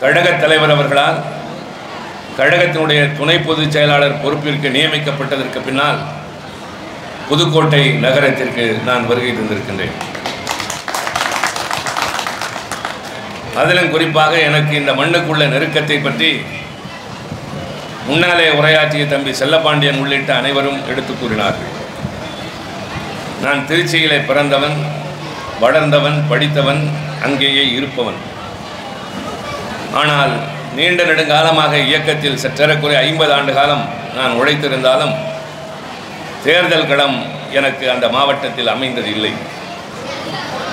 கழகத் தலைவர் அவர்களால் கழகத்தினுடைய துணை பொதுச் செயலாளர் பொறுப்பிற்கு நியமிக்கப்பட்டதற்கு பின்னால் புதுக்கோட்டை நகரத்திற்கு நான் வருகை தந்திருக்கின்றேன். அதிலும் குறிப்பாக எனக்கு இந்த மண்ணுக்குள்ள நெருக்கத்தை பற்றி முன்னாலே உரையாற்றிய தம்பி செல்லப்பாண்டியன் உள்ளிட்ட அனைவரும் எடுத்து கூறினார்கள். நான் திருச்சியிலே பிறந்தவன், வளர்ந்தவன், படித்தவன், அங்கேயே இருப்பவன். ஆனால் நீண்ட நெடுங்காலமாக இயக்கத்தில் சற்றேறக்குறை 50 ஆண்டு காலம் நான் உழைத்திருந்தாலும் தேர்தல் களம் எனக்கு அந்த மாவட்டத்தில் அமைந்தது இல்லை.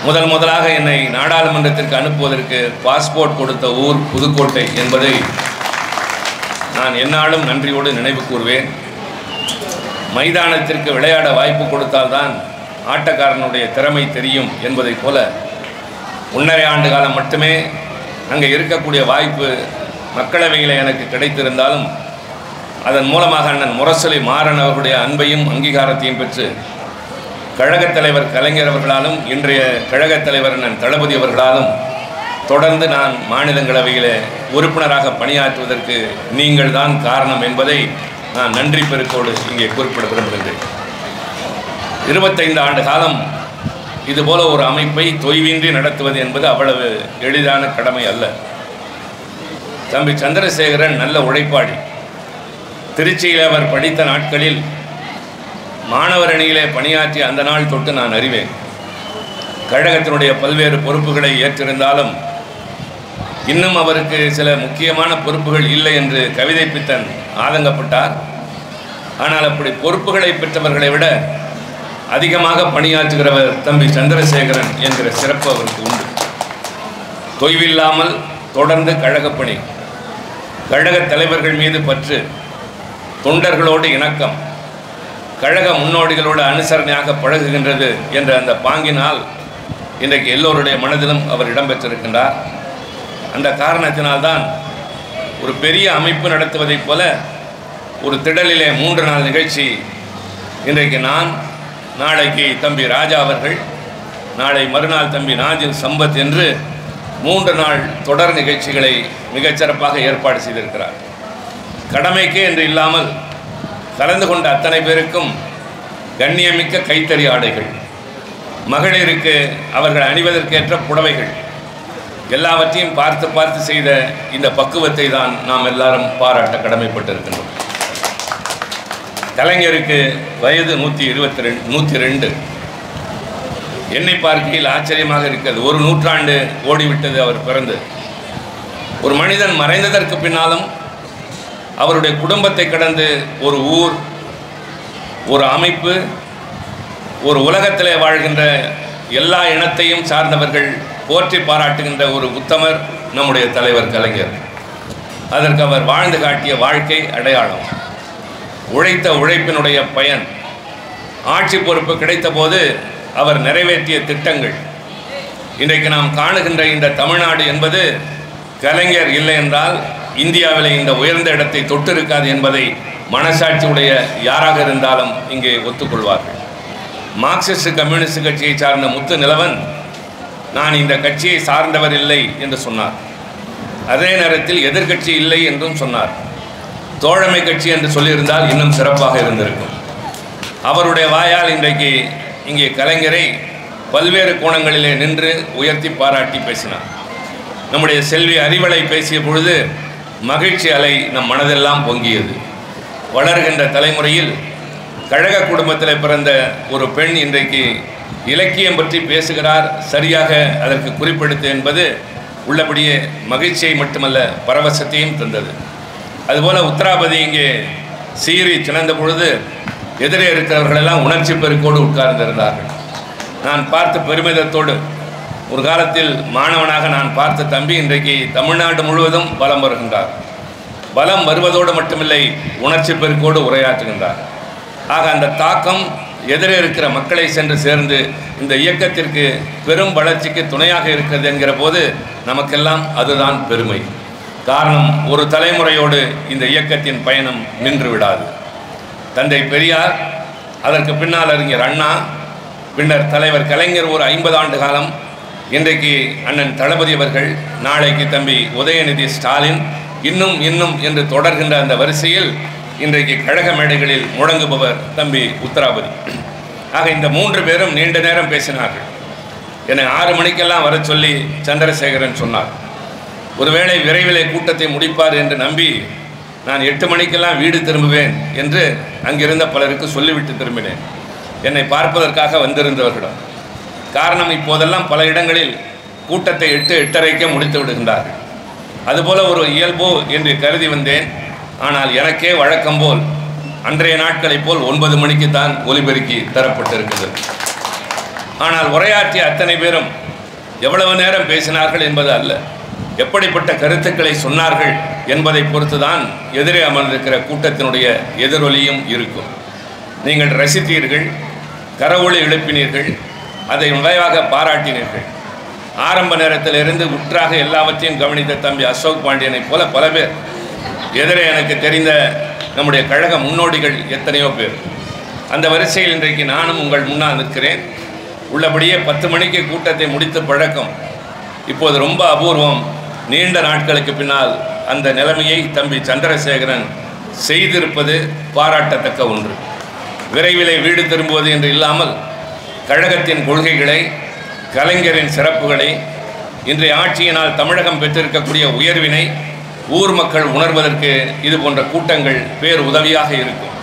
முதலாக என்னை நாடாளுமன்றத்திற்கு அனுப்புவதற்கு பாஸ்போர்ட் கொடுத்த ஊர் புதுக்கோட்டை என்பதை நான் எந்நாளும் நன்றியோடு நினைவு கூறுவேன். மைதானத்திற்கு விளையாட வாய்ப்பு கொடுத்தால்தான் ஆட்டக்காரனுடைய திறமை தெரியும் என்பதைப் போல 1.5 ஆண்டு காலம் மட்டுமே அங்கே இருக்கக்கூடிய வாய்ப்பு மக்களவையில் எனக்கு கிடைத்திருந்தாலும் அதன் மூலமாக அண்ணன் முரசொலி மாறன் அவர்களுடைய அன்பையும் அங்கீகாரத்தையும் பெற்று கழகத் தலைவர் கலைஞர் அவர்களாலும் இன்றைய கழகத் தலைவர் அண்ணன் தளபதி அவர்களாலும் தொடர்ந்து நான் மாநிலங்களவையில் உறுப்பினராக பணியாற்றுவதற்கு நீங்கள் தான் காரணம் என்பதை நான் நன்றி பெருக்கோடு இங்கே குறிப்பிட விரும்புகின்றேன். 25 ஆண்டு காலம் இதுபோல ஒரு அமைப்பை தொய்வின்றி நடத்துவது என்பது அவ்வளவு எளிதான கடமை அல்ல. தம்பி சந்திரசேகரன் நல்ல உழைப்பாளி. திருச்சியில் அவர் படித்த நாட்களில் மாணவர் அணியிலே பணியாற்றிய அந்த நாள் தொட்டு நான் அறிவேன். கழகத்தினுடைய பல்வேறு பொறுப்புகளை ஏற்றிருந்தாலும் இன்னும் அவருக்கு சில முக்கியமான பொறுப்புகள் இல்லை என்று கவிதை பித்தன் ஆதங்கப்பட்டார். ஆனால் அப்படி பொறுப்புகளை பெற்றவர்களை விட அதிகமாக பணியாற்றுகிறவர் தம்பி சந்திரசேகரன் என்கிற சிறப்பு அவருக்கு உண்டு. தொய்வில்லாமல் தொடர்ந்து கழகப் பணி, கழகத் தலைவர்கள் மீது பற்று, தொண்டர்களோடு இணக்கம், கழக முன்னோடிகளோடு அனுசரணையாக பழகுகின்றது என்ற அந்த பாங்கினால் இன்றைக்கு எல்லோருடைய மனதிலும் அவர் இடம்பெற்றிருக்கின்றார். அந்த காரணத்தினால்தான் ஒரு பெரிய அமைப்பு நடத்துவதைப் போல ஒரு திடலிலே 3 நாள் நிகழ்ச்சி இன்றைக்கு நான், நாளைக்கு தம்பி ராஜா அவர்கள், நாளை மறுநாள் தம்பி நாஜில் சம்பத் என்று 3 நாள் தொடர் நிகழ்ச்சிகளை மிகச்சிறப்பாக ஏற்பாடு செய்திருக்கிறார். கடமைக்கு என்று இல்லாமல் கலந்து கொண்ட அத்தனை பேருக்கும் கண்ணியமிக்க கைத்தறி ஆடைகள், மகளிருக்கு அவர்கள் அணிவதற்கேற்ற புடவைகள், எல்லாவற்றையும் பார்த்து செய்த இந்த பக்குவத்தை தான் நாம் எல்லாரும் பாராட்ட கடமைப்பட்டிருக்கின்றோம். கலைஞருக்கு வயது 102. என்னை பார்க்கையில் ஆச்சரியமாக இருக்கிறது. 1 நூற்றாண்டு ஓடிவிட்டது அவர் பிறந்து. ஒரு மனிதன் மறைந்ததற்கு பின்னாலும் அவருடைய குடும்பத்தை கடந்து ஒரு ஊர், ஒரு அமைப்பு, ஒரு உலகத்திலே வாழ்கின்ற எல்லா இனத்தையும் சார்ந்தவர்கள் போற்றி பாராட்டுகின்ற ஒரு உத்தமர் நம்முடைய தலைவர் கலைஞர். அதற்கு அவர் வாழ்ந்து காட்டிய வாழ்க்கை அடையாளம், உழைத்த உழைப்பினுடைய பயன், ஆட்சி பொறுப்பு கிடைத்த போது அவர் நிறைவேற்றிய திட்டங்கள். இன்றைக்கு நாம் காணுகின்ற இந்த தமிழ்நாடு என்பது கலைஞர் இல்லை என்றால் இந்தியாவில் இந்த உயர்ந்த இடத்தை தொட்டிருக்காது என்பதை மனசாட்சியுடைய யாராக இருந்தாலும் இங்கே ஒத்துக்கொள்வார்கள். மார்க்சிஸ்ட் கம்யூனிஸ்ட் கட்சியை சார்ந்த முத்து நிலவன் நான் இந்த கட்சியை சார்ந்தவர் இல்லை என்று சொன்னார். அதே நேரத்தில் எதிர்கட்சி இல்லை என்றும் சொன்னார். தோழமை கட்சி என்று சொல்லியிருந்தால் இன்னும் சிறப்பாக இருந்திருக்கும். அவருடைய வாயால் இன்றைக்கு இங்கே கலைஞரை பல்வேறு கோணங்களிலே நின்று உயர்த்தி பாராட்டி பேசினார். நம்முடைய செல்வி அறிவளை பேசிய பொழுது மகிழ்ச்சி அலை நம் மனதெல்லாம் பொங்கியது. வளர்கின்ற தலைமுறையில் கழக குடும்பத்தில் பிறந்த ஒரு பெண் இன்றைக்கு இலக்கியம் பற்றி பேசுகிறார், சரியாக அதற்கு குறிப்பெடுத்து என்பது உள்ளபடியே மகிழ்ச்சியை மட்டுமல்ல பரவசத்தையும் தந்தது. அதுபோல் உத்தராபதி இங்கே சீறி சினந்த பொழுது எதிரே இருக்கிறவர்களெல்லாம் உணர்ச்சி பெருக்கோடு உட்கார்ந்திருந்தார்கள். நான் பார்த்த பெருமிதத்தோடு ஒரு காலத்தில் மாணவனாக நான் பார்த்த தம்பி இன்றைக்கு தமிழ்நாடு முழுவதும் பலம் வருகின்றார். பலம் வருவதோடு மட்டுமில்லை, உணர்ச்சி பெருக்கோடு உரையாற்றுகின்றார். ஆக அந்த தாக்கம் எதிரே இருக்கிற மக்களை சென்று சேர்ந்து இந்த இயக்கத்திற்கு பெரும் வளர்ச்சிக்கு துணையாக இருக்கிறது என்கிற போது நமக்கெல்லாம் அதுதான் பெருமை. காரணம், ஒரு தலைமுறையோடு இந்த இயக்கத்தின் பயணம் நின்று விடாது. தந்தை பெரியார், அதற்கு பின்னால் அறிஞர் அண்ணா, பின்னர் தலைவர் கலைஞர் ஒரு 50 ஆண்டு காலம், இன்றைக்கு அண்ணன் தளபதி அவர்கள், நாளைக்கு தம்பி உதயநிதி ஸ்டாலின், இன்னும் இன்னும் என்று தொடர்கின்ற அந்த வரிசையில் இன்றைக்கு கழக மேடைகளில் முழங்குபவர் தம்பி உத்தராபதி. ஆக இந்த 3 பேரும் நீண்ட நேரம் பேசினார்கள். என்னை 6 மணிக்கெல்லாம் வர சொல்லி சந்திரசேகரன் சொன்னார். ஒருவேளை விரைவிலே கூட்டத்தை முடிப்பார் என்று நம்பி நான் 8 மணிக்கெல்லாம் வீடு திரும்புவேன் என்று அங்கிருந்த பலருக்கு சொல்லிவிட்டு திரும்பினேன், என்னை பார்ப்பதற்காக வந்திருந்தவர்களிடம். காரணம், இப்போதெல்லாம் பல இடங்களில் கூட்டத்தை 8-8:30 முடித்து விடுகின்றார்கள். அதுபோல ஒரு இயல்போ என்று கருதி வந்தேன். ஆனால் எனக்கே வழக்கம் போல் அன்றைய நாட்களைப் போல் 9 மணிக்கு தான் ஒலிபெருக்கி தரப்பட்டிருக்கிறது. ஆனால் உரையாற்றிய அத்தனை பேரும் எவ்வளவு நேரம் பேசினார்கள் என்பது அல்ல, எப்படிப்பட்ட கருத்துக்களை சொன்னார்கள் என்பதை பொறுத்துதான் எதிரே அமர்ந்திருக்கிற கூட்டத்தினுடைய எதிரொலியும் இருக்கும். நீங்கள் ரசித்தீர்கள், கரவொலி எழுப்பினீர்கள், அதை விரைவாக பாராட்டினீர்கள். ஆரம்ப நேரத்திலிருந்து உற்றாக எல்லாவற்றையும் கவனித்த தம்பி அசோக் பாண்டியனை போல பல பேர், எதிரே எனக்கு தெரிந்த நம்முடைய கழக முன்னோடிகள் எத்தனையோ பேர். அந்த வரிசையில் இன்றைக்கு நானும் உங்கள் முன்னால் நிற்கிறேன். உள்ளபடியே 10 மணிக்கு கூட்டத்தை முடித்து பழக்கம் இப்போது ரொம்ப அபூர்வம். நீண்ட நாட்களுக்கு பின்னால் அந்த நிலைமையை தம்பி சந்திரசேகரன் செய்திருப்பது பாராட்டத்தக்க ஒன்று. விரைவிலே வீடு திரும்புவது என்று இல்லாமல் கழகத்தின் கொள்கைகளை, கலைஞரின் சிறப்புகளை, இன்றைய ஆட்சியினால் தமிழகம் பெற்றிருக்கக்கூடிய உயர்வினை ஊர் மக்கள் உணர்வதற்கு இது போன்ற கூட்டங்கள் பேர் உதவியாக இருக்கும்.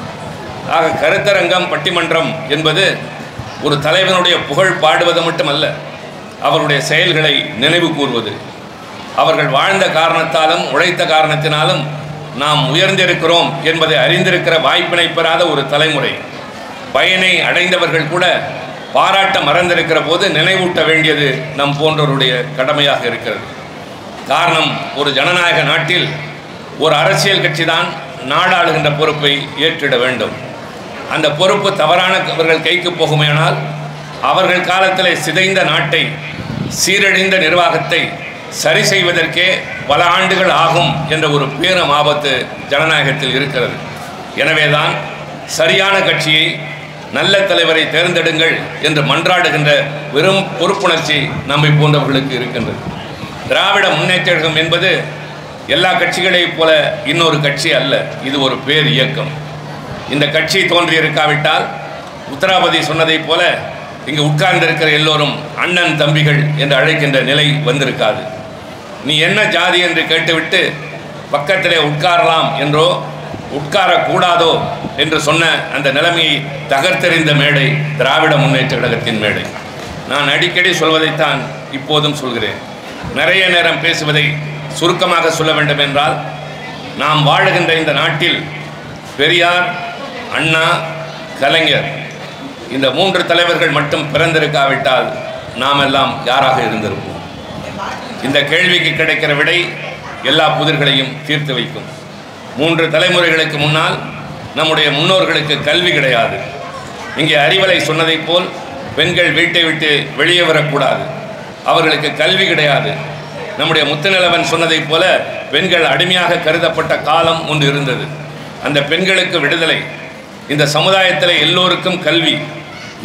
ஆக கருத்தரங்கம், பட்டிமன்றம் என்பது ஒரு தலைவனுடைய புகழ் பாடுவது மட்டுமல்ல, அவருடைய செயல்களை நினைவு கூர்வது. அவர்கள் வாழ்ந்த காரணத்தாலும் உழைத்த காரணத்தினாலும் நாம் உயர்ந்திருக்கிறோம் என்பதை அறிந்திருக்கிற வாய்ப்பினை பெறாத ஒரு தலைமுறை. பயனை அடைந்தவர்கள் கூட பாராட்ட மறந்திருக்கிற போது நினைவூட்ட வேண்டியது நம் போன்றவருடைய கடமையாக இருக்கிறது. காரணம், ஒரு ஜனநாயக நாட்டில் ஒரு அரசியல் கட்சி தான் நாடாளுகின்ற பொறுப்பை ஏற்றிட வேண்டும். அந்த பொறுப்பு தவறானவர்கள் கைக்கு போகுமேனால் அவர்கள் காலத்தில் சிதைந்த நாட்டை, சீரழிந்த நிர்வாகத்தை சரி செய்வதற்கே பல ஆண்டுகள் ஆகும் என்ற ஒரு பேரும் ஆபத்து ஜனநாயகத்தில் இருக்கிறது. எனவேதான் சரியான கட்சியை, நல்ல தலைவரை தேர்ந்தெடுங்கள் என்று மன்றாடுகின்ற வெறும் பொறுப்புணர்ச்சி நம்மை போன்றவர்களுக்கு இருக்கின்றது. திராவிட முன்னேற்ற கழகம் என்பது எல்லா கட்சிகளைப் போல இன்னொரு கட்சி அல்ல, இது ஒரு பேர் இயக்கம். இந்த கட்சி தோன்றியிருக்காவிட்டால் உத்தராபதி சொன்னதைப் போல இங்கு உட்கார்ந்திருக்கிற எல்லோரும் அண்ணன் தம்பிகள் என்று அழைக்கின்ற நிலை வந்திருக்காது. நீ என்ன ஜாதி என்று கேட்டுவிட்டு பக்கத்திலே உட்காரலாம் என்றோ உட்காரக்கூடாதோ என்று சொன்ன அந்த நிலைமையை தகர்த்தெறிந்த மேடை திராவிட முன்னேற்ற கழகத்தின் மேடை. நான் அடிக்கடி சொல்வதைத்தான் இப்போதும் சொல்கிறேன். நிறைய நேரம் பேசுவதை சுருக்கமாக சொல்ல வேண்டும் என்றால், நாம் வாழுகின்ற இந்த நாட்டில் பெரியார், அண்ணா, கலைஞர் இந்த 3 தலைவர்கள் மட்டும் பிறந்திருக்காவிட்டால் நாம் எல்லாம் யாராக இருந்திருப்போம்? இந்த கேள்விக்கு கிடைக்கிற விடை எல்லா புதிர்களையும் தீர்த்து வைக்கும். 3 தலைமுறைகளுக்கு முன்னால் நம்முடைய முன்னோர்களுக்கு கல்வி கிடையாது. இங்கே அறிவலை சொன்னதைப் போல் பெண்கள் வீட்டை விட்டு வெளியே வரக்கூடாது, அவர்களுக்கு கல்வி கிடையாது. நம்முடைய முத்துநிலவன் சொன்னதைப் போல பெண்கள் அடிமையாக கருதப்பட்ட காலம் ஒன்று இருந்தது. அந்த பெண்களுக்கு விடுதலை, இந்த சமுதாயத்தில் எல்லோருக்கும் கல்வி,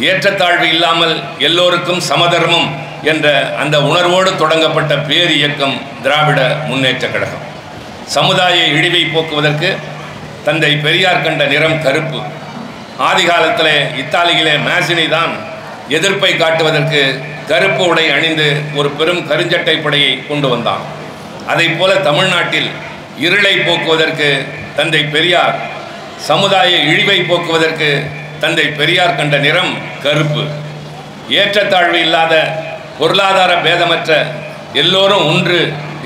ஏற்றத்தாழ்வு இல்லாமல் எல்லோருக்கும் சமதர்மம் என்ற அந்த உணர்வோடு தொடங்கப்பட்ட பேர் இயக்கம் திராவிட முன்னேற்ற கழகம். சமுதாய இழிவை போக்குவதற்கு தந்தை பெரியார் கண்ட நிறம் கருப்பு. ஆதி காலத்தில் இத்தாலியிலே மேசினி தான் எதிர்ப்பை காட்டுவதற்கு கருப்பு உடை அணிந்து ஒரு பெரும் கருஞ்சட்டை படையை கொண்டு வந்தான். அதை போல தமிழ்நாட்டில் இருளை போக்குவதற்கு தந்தை பெரியார், சமுதாய இழிவை போக்குவதற்கு தந்தை பெரியார் கண்ட நிறம் கருப்பு. ஏற்றத்தாழ்வு இல்லாத, பொருளாதார பேதமற்ற, எல்லோரும் ஒன்று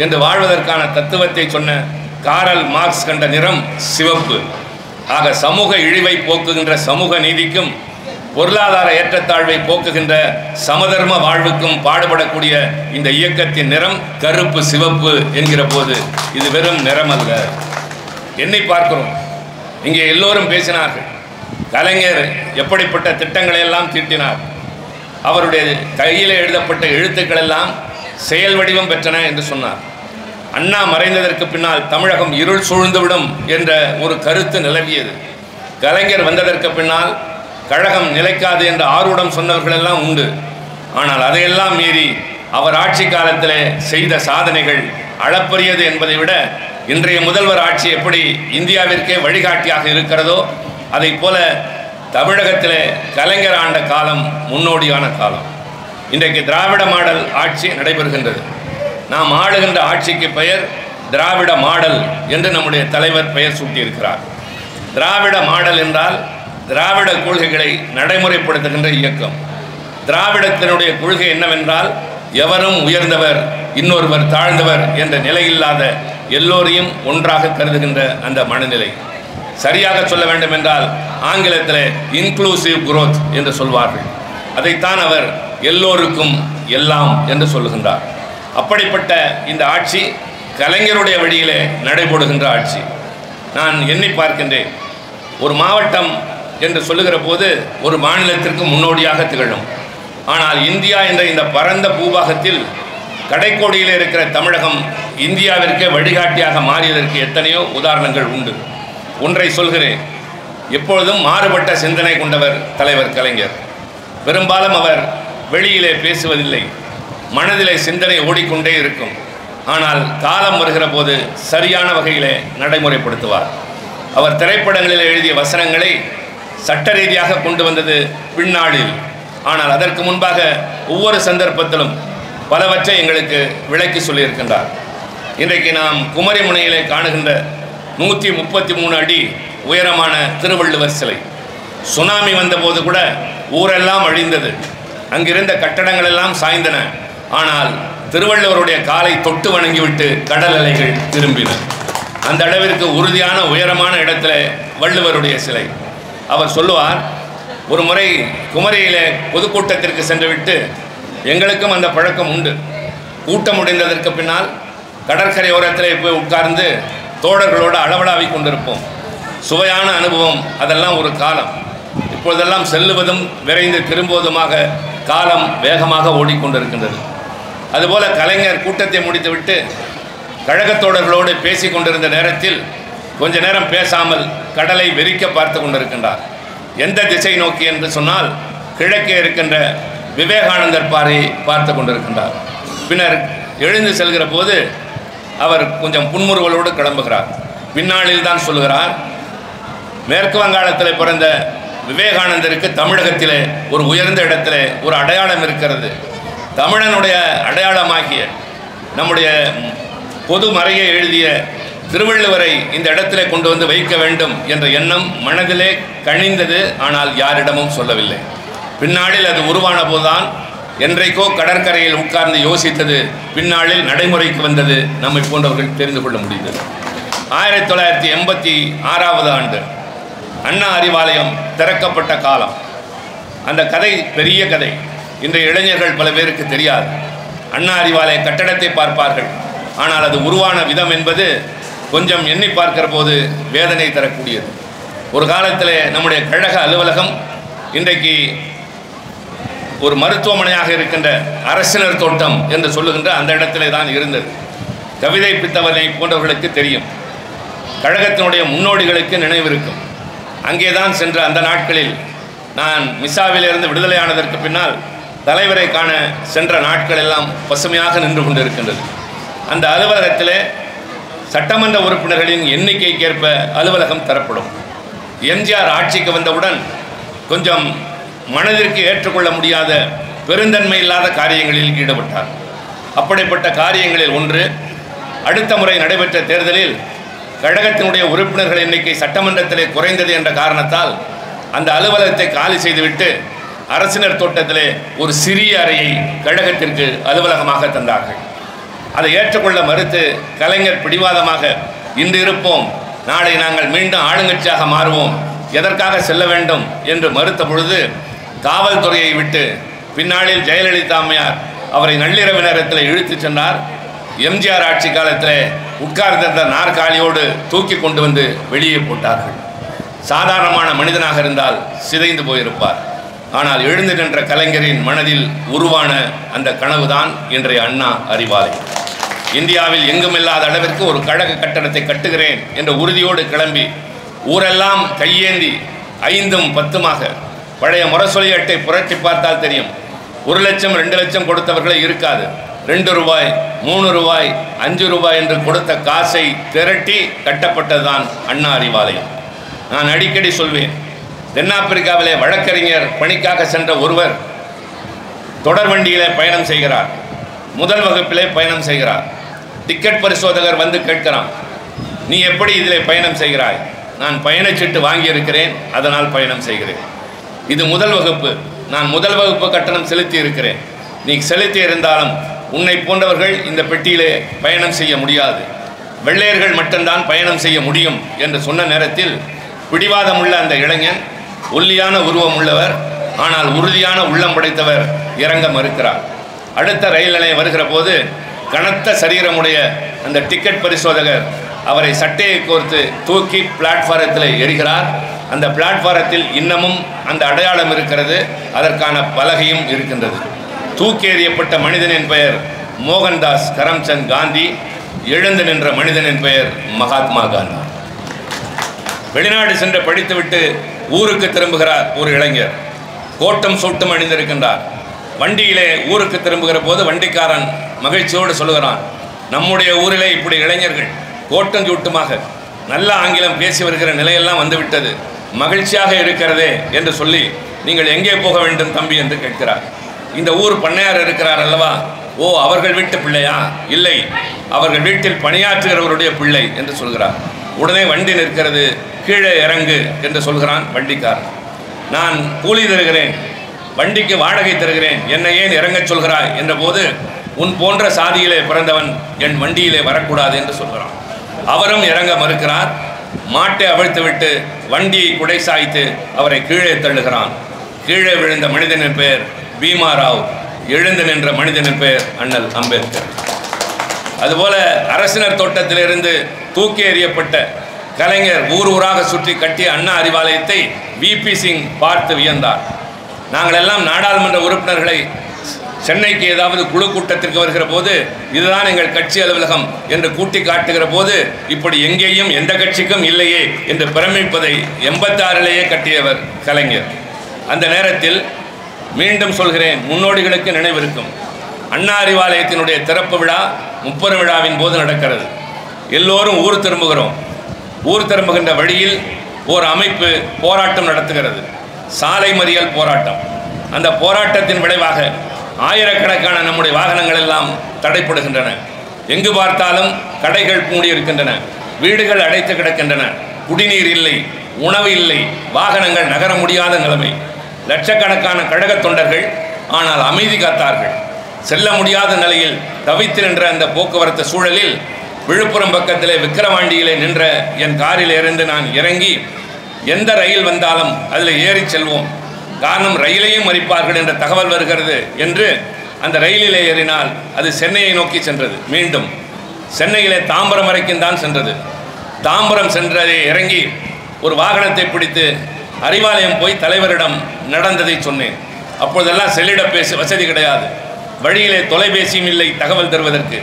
என்று வாழ்வதற்கான தத்துவத்தை சொன்ன காரல் மார்க்ஸ் கண்ட நிறம் சிவப்பு. ஆக சமூக இழிவை போக்குகின்ற சமூக நீதிக்கும் பொருளாதார ஏற்றத்தாழ்வை போக்குகின்ற சமதர்ம வாழ்வுக்கும் பாடுபடக்கூடிய இந்த இயக்கத்தின் நிறம் கருப்பு சிவப்பு என்கிற போது இது வெறும் நிறம் அல்ல. என்னை பார்க்கிறோம், இங்கே எல்லோரும் பேசினார்கள். கலைஞர் எப்படிப்பட்ட திட்டங்களை எல்லாம் தீட்டினார், அவருடைய கையில் எழுதப்பட்ட எழுத்துக்கள் எல்லாம் செயல் வடிவம் பெற்றன என்று சொன்னார். அண்ணா மறைந்ததற்கு பின்னால் தமிழகம் இருள் சூழ்ந்துவிடும் என்ற ஒரு கருத்து நிலவியது. கலைஞர் வந்ததற்கு பின்னால் கழகம் நிலைக்காது என்ற ஆர்வம் சொன்னவர்கள் எல்லாம் உண்டு. ஆனால் அதையெல்லாம் மீறி அவர் ஆட்சி காலத்தில் செய்த சாதனைகள் அளப்பரியது என்பதை விட இன்றைய முதல்வர் ஆட்சி எப்படி இந்தியாவிற்கே வழிகாட்டியாக இருக்கிறதோ அதை போல தமிழகத்தில் கலைஞர் ஆண்ட காலம் முன்னோடியான காலம். இன்றைக்கு திராவிட மாடல் ஆட்சி நடைபெறுகின்றது. நாம் ஆளுகின்ற ஆட்சிக்கு பெயர் திராவிட மாடல் என்று நம்முடைய தலைவர் பெயர் சூட்டியிருக்கிறார். திராவிட மாடல் என்றால் திராவிட கொள்கைகளை நடைமுறைப்படுத்துகின்ற இயக்கம். திராவிடத்தினுடைய கொள்கை என்னவென்றால் எவரும் உயர்ந்தவர் இன்னொருவர் தாழ்ந்தவர் என்ற நிலையில்லாத எல்லோரையும் ஒன்றாக கருதுகின்ற அந்த மனநிலை. சரியாக சொல்ல வேண்டும் என்றால் ஆங்கிலத்தில் இன்க்ளூசிவ் குரோத் என்று சொல்வார்கள். அதைத்தான் அவர் எல்லோருக்கும் எல்லாம் என்று சொல்லுகின்றார். அப்படிப்பட்ட இந்த ஆட்சி கலைஞருடைய வழியிலே நடைபெறுகின்ற ஆட்சி. நான் எண்ணி பார்க்கின்றேன், ஒரு மாவட்டம் என்று சொல்லுகிற போது ஒரு மாநிலத்திற்கு முன்னோடியாக திகழும். ஆனால் இந்தியா என்ற இந்த பரந்த பூபாகத்தில் கடைக்கோடியில் இருக்கிற தமிழகம் இந்தியாவிற்கே வழிகாட்டியாக மாறியதற்கு எத்தனையோ உதாரணங்கள் உண்டு. ஒன்றை சொல்கிறேன், எப்பொழுதும் மாறுபட்ட சிந்தனை கொண்டவர் தலைவர் கலைஞர். பெரும்பாலும் அவர் வெளியிலே பேசுவதில்லை, மனதிலே சிந்தனை ஓடிக்கொண்டே இருக்கும். ஆனால் காலம் வருகிற போது சரியான வகையிலே நடைமுறைப்படுத்துவார். அவர் திரைப்படங்களில் எழுதிய வசனங்களை சட்ட ரீதியாக கொண்டு வந்தது பின்னாளில். ஆனால் அதற்கு முன்பாக ஒவ்வொரு சந்தர்ப்பத்திலும் பலவற்றை எங்களுக்கு விளக்கி சொல்லியிருக்கின்றார். இன்றைக்கு நாம் குமரி முனையிலே காணுகின்ற 133 அடி உயரமான திருவள்ளுவர் சிலை, சுனாமி வந்தபோது கூட ஊரெல்லாம் அழிந்தது, அங்கிருந்த கட்டடங்கள் எல்லாம் சாய்ந்தன. ஆனால் திருவள்ளுவருடைய காலை தொட்டு வணங்கிவிட்டு கடல் அலைகள் திரும்பின. அந்த அளவிற்கு உறுதியான உயரமான இடத்துல வள்ளுவருடைய சிலை. அவர் சொல்லுவார், ஒரு முறை குமரியிலே பொதுக்கூட்டத்திற்கு சென்றுவிட்டு, எங்களுக்கும் அந்த பழக்கம் உண்டு, கூட்டம் முடிந்ததற்கு பின்னால் கடற்கரை ஓரத்திலே போய் உட்கார்ந்து தோழர்களோடு அளவலாவி கொண்டிருப்போம். சுவையான அனுபவம். அதெல்லாம் ஒரு காலம். இப்பொழுதெல்லாம் செல்லுவதும் விரைந்து திரும்புவதுமாக காலம் வேகமாக ஓடிக்கொண்டிருக்கின்றது. அதுபோல கலைஞர் கூட்டத்தை முடித்துவிட்டு கழகத் தோழர்களோடு பேசி கொண்டிருந்த நேரத்தில் கொஞ்ச நேரம் பேசாமல் கடலை வெறிக்க பார்த்து கொண்டிருக்கின்றார். எந்த திசை நோக்கி என்று சொன்னால் கிழக்கே இருக்கின்ற விவேகானந்தர் பாறையை பார்த்து கொண்டிருக்கின்றார். பின்னர் எழுந்து செல்கிற போது அவர் கொஞ்சம் புன்முறுவலோடு கிளம்புகிறார். பின்னாளில் தான் சொல்லுகிறார், மேற்கு வங்காளத்தில் பிறந்த விவேகானந்தருக்கு தமிழகத்திலே ஒரு உயர்ந்த இடத்திலே ஒரு அடையாளம் இருக்கிறது. தமிழனுடைய அடையாளமாகிய நம்முடைய பொது மறையை எழுதிய திருவள்ளுவரை இந்த இடத்திலே கொண்டு வந்து வைக்க வேண்டும் என்ற எண்ணம் மனதிலே கனிந்தது. ஆனால் யாரிடமும் சொல்லவில்லை. பின்னாளில் அது உருவான போதுதான் என்றைக்கோ கடற்கரையில் உட்கார்ந்து யோசித்தது பின்னாளில் நடைமுறைக்கு வந்தது நம்மை போன்றவர்கள் தெரிந்து கொள்ள முடிந்தது. 1986 ஆண்டு அண்ணா அறிவாலயம் திறக்கப்பட்ட காலம். அந்த கதை பெரிய கதை. இன்றைய இளைஞர்கள் பல பேருக்கு தெரியாது. அண்ணா அறிவாலய கட்டடத்தை பார்ப்பார்கள், ஆனால் அது உருவான விதம் என்பது கொஞ்சம் எண்ணி பார்க்கிற போது வேதனை தரக்கூடியது. ஒரு காலத்தில் நம்முடைய கழக அலுவலகம் இன்றைக்கு ஒரு மருத்துவமனையாக இருக்கின்ற அரசினர் தோட்டம் என்று சொல்லுகின்ற அந்த இடத்திலே தான் இருந்தது. கவிதை பித்தவனை போன்றவர்களுக்கு தெரியும், கழகத்தினுடைய முன்னோடிகளுக்கு நினைவிருக்கும். அங்கே தான் சென்ற அந்த நாட்களில் நான் மிசாவிலிருந்து விடுதலையானதற்கு பின்னால் தலைவரை காண சென்ற நாட்கள் எல்லாம் பசுமையாக நின்று கொண்டிருக்கின்றது. அந்த அலுவலகத்திலே சட்டமன்ற உறுப்பினர்களின் எண்ணிக்கைக்கேற்ப அலுவலகம் தரப்படும். எம்ஜிஆர் ஆட்சிக்கு வந்தவுடன் கொஞ்சம் மனதிற்கு ஏற்றுக்கொள்ள முடியாத பெருந்தன்மை இல்லாத காரியங்களில் ஈடுபட்டார். அப்படிப்பட்ட காரியங்களில் ஒன்று, அடுத்த முறை நடைபெற்ற தேர்தலில் கழகத்தினுடைய உறுப்பினர்கள் எண்ணிக்கை சட்டமன்றத்திலே குறைந்தது என்ற காரணத்தால் அந்த அலுவலகத்தை காலி செய்துவிட்டு அரசினர் தோட்டத்திலே ஒரு சிறிய அறையை கழகத்திற்கு அலுவலகமாக தந்தார்கள். அதை ஏற்றுக்கொள்ள மறுத்து கலைஞர் பிடிவாதமாக இன்று இருப்போம், நாளை நாங்கள் மீண்டும் ஆளுங்கட்சியாக மாறுவோம், எதற்காக செல்ல வேண்டும் என்று மறுத்த பொழுது காவல்துறையை விட்டு பின்னாளில் ஜெயலலிதா அம்மையார் அவரை நள்ளிரவு நேரத்தில் இழுத்து சென்றார். எம்ஜிஆர் ஆட்சி காலத்தில் உட்கார்ந்திருந்த நாற்காலியோடு தூக்கி கொண்டு வந்து வெளியே போட்டார்கள். சாதாரணமான மனிதனாக இருந்தால் சிதைந்து போயிருப்பார். ஆனால் எழுந்து நின்ற கலைஞரின் மனதில் உருவான அந்த கனவுதான் இன்றைய அண்ணா அறிவாலயம். இந்தியாவில் எங்குமில்லாத அளவிற்கு ஒரு கழக கட்டடத்தை கட்டுகிறேன் என்ற உறுதியோடு கிளம்பி ஊரெல்லாம் கையேந்தி 5ம் 10மாக பழைய முரசொலி அட்டை புரட்டி பார்த்தால் தெரியும். 1 லட்சம் 2 லட்சம் கொடுத்தவர்களே இருக்காது. 2 ரூபாய் 3 ரூபாய் 5 ரூபாய் என்று கொடுத்த காசை திரட்டி கட்டப்பட்டதுதான் அண்ணா அறிவாலயம். நான் அடிக்கடி சொல்வேன், தென்னாப்பிரிக்காவிலே வழக்கறிஞர் பணிக்காக சென்ற ஒருவர் தொடர் வண்டியிலே பயணம் செய்கிறார். முதல் வகுப்பிலே பயணம் செய்கிறார். டிக்கெட் பரிசோதகர் வந்து கேட்கிறான், நீ எப்படி இதிலே பயணம் செய்கிறாய்? நான் பயணச்சீட்டு வாங்கியிருக்கிறேன், அதனால் பயணம் செய்கிறேன். இது முதல் வகுப்பு, நான் முதல் வகுப்பு கட்டணம் செலுத்தி இருக்கிறேன். நீ செலுத்தி இருந்தாலும் உன்னை போன்றவர்கள் இந்த பெட்டியிலே பயணம் செய்ய முடியாது, வெள்ளையர்கள் மட்டும்தான் பயணம் செய்ய முடியும் என்று சொன்ன நேரத்தில் பிடிவாதம் உள்ள அந்த இளைஞன், ஒல்லியான உருவம் உள்ளவர், ஆனால் உறுதியான உள்ளம் படைத்தவர், இறங்க மறுக்கிறார். அடுத்த ரயில் நிலையம் வருகிற போது கனத்த சரீரமுடைய அந்த டிக்கெட் பரிசோதகர் அவரை சட்டையை கோர்த்து தூக்கி பிளாட்ஃபாரத்தில் எறிகிறார். அந்த பிளாட்ஃபாரத்தில் இன்னமும் அந்த அடையாளம் இருக்கிறது, அதற்கான பலகையும் இருக்கின்றது. தூக்கி எறியப்பட்ட மனிதனின் பெயர் மோகன்தாஸ் கரம்சந்த் காந்தி, எழுந்து நின்ற மனிதனின் பெயர் மகாத்மா காந்தி. வெளிநாடு சென்று படித்துவிட்டு ஊருக்கு திரும்புகிறார் ஒரு இளைஞர், கோட்டும் சூட்டும் அணிந்திருக்கின்றார். வண்டியிலே ஊருக்கு திரும்புகிற போது வண்டிக்காரன் மகிழ்ச்சியோடு சொல்லுகிறான், நம்முடைய ஊரிலே இப்படி இளைஞர்கள் கோட்டும் சூட்டுமாக நல்ல ஆங்கிலம் பேசி வருகிற நிலையெல்லாம் வந்துவிட்டது, மகிழ்ச்சியாக இருக்கிறதே என்று சொல்லி, நீங்கள் எங்கே போக வேண்டும் தம்பி என்று கேட்கிறார். இந்த ஊர் பண்ணையார் இருக்கிறார் அல்லவா, ஓ அவர்கள் வீட்டு பிள்ளையா? இல்லை, அவர்கள் வீட்டில் பணியாற்றுகிறவருடைய பிள்ளை என்று சொல்கிறார். உடனே வண்டி நிற்கிறது, கீழே இறங்கு என்று சொல்கிறான் வண்டிக்காரன். நான் கூலி தருகிறேன், வண்டிக்கு வாடகை தருகிறேன், என்னை ஏன் இறங்கச் சொல்கிறாய் என்ற போது, உன் போன்ற சாதியிலே பிறந்தவன் என் வண்டியிலே வரக்கூடாது என்று சொல்கிறான். அவரும் இறங்க மறுக்கிறார். மாட்டை அவிழ்த்துவிட்டு வண்டியை குடை சாய்த்து அவரை கீழே தள்ளுகிறான். கீழே விழுந்த மனிதனின் பெயர் பீமா ராவ், எழுந்து நின்ற மனிதனின் பெயர் அண்ணல் அம்பேத்கர். அதுபோல அரசினர் தோட்டத்திலிருந்து தூக்கி எறியப்பட்ட கலைஞர் ஊர் ஊராக சுற்றி கட்டிய அண்ணா அறிவாலயத்தை விபி சிங் பார்த்து வியந்தார். நாங்கள் எல்லாம் நாடாளுமன்ற உறுப்பினர்களை சென்னைக்கு ஏதாவது குழு கூட்டத்திற்கு வருகிற போது இதுதான் எங்கள் கட்சி அலுவலகம் என்று கூட்டி காட்டுகிற போது இப்படி எங்கேயும் எந்த கட்சிக்கும் இல்லையே என்று பிரமிப்பதை 86லேயே கட்டியவர் கலைஞர். அந்த நேரத்தில் மீண்டும் சொல்கிறேன், முன்னோடிகளுக்கு நினைவிருக்கும், அண்ணா அறிவாலயத்தினுடைய திறப்பு விழா 30 விழாவின் போது நடக்கிறது. எல்லோரும் ஊர் திரும்புகிறோம். ஊர் திரும்புகின்ற வழியில் ஓர் அமைப்பு போராட்டம் நடத்துகிறது, சாலை மறியல் போராட்டம். அந்த போராட்டத்தின் விளைவாக ஆயிரக்கணக்கான நம்முடைய வாகனங்கள் எல்லாம் தடைப்படுகின்றன. எங்கு பார்த்தாலும் கடைகள் மூடியிருக்கின்றன, வீடுகள் அடைத்து கிடக்கின்றன, குடிநீர் இல்லை, உணவு இல்லை, வாகனங்கள் நகர முடியாத நிலைமை. லட்சக்கணக்கான கழக தொண்டர்கள் ஆனால் அமைதி காத்தார்கள். செல்ல முடியாத நிலையில் தவித்து நின்ற அந்த போக்குவரத்து சூழலில் விழுப்புரம் பக்கத்திலே விக்கிரவாண்டியிலே நின்ற என் காரில் இருந்து நான் இறங்கி, எந்த ரயில் வந்தாலும் அதில் ஏறி செல்வோம், காரணம் ரயிலையும் மறிப்பார்கள் என்ற தகவல் வருகிறது என்று அந்த ரயிலிலே ஏறினால் அது சென்னையை நோக்கி சென்றது. மீண்டும் சென்னையிலே தாம்பரம் வரைக்கும் தான் சென்றது. தாம்பரம் சென்றதை இறங்கி ஒரு வாகனத்தை பிடித்து அறிவாலயம் போய் தலைவரிடம் நடந்ததை சொன்னேன். அப்பொழுதெல்லாம் செல்லிடப்பேசி வசதி கிடையாது, வழியிலே தொலைபேசியும் இல்லை தகவல் தருவதற்கு,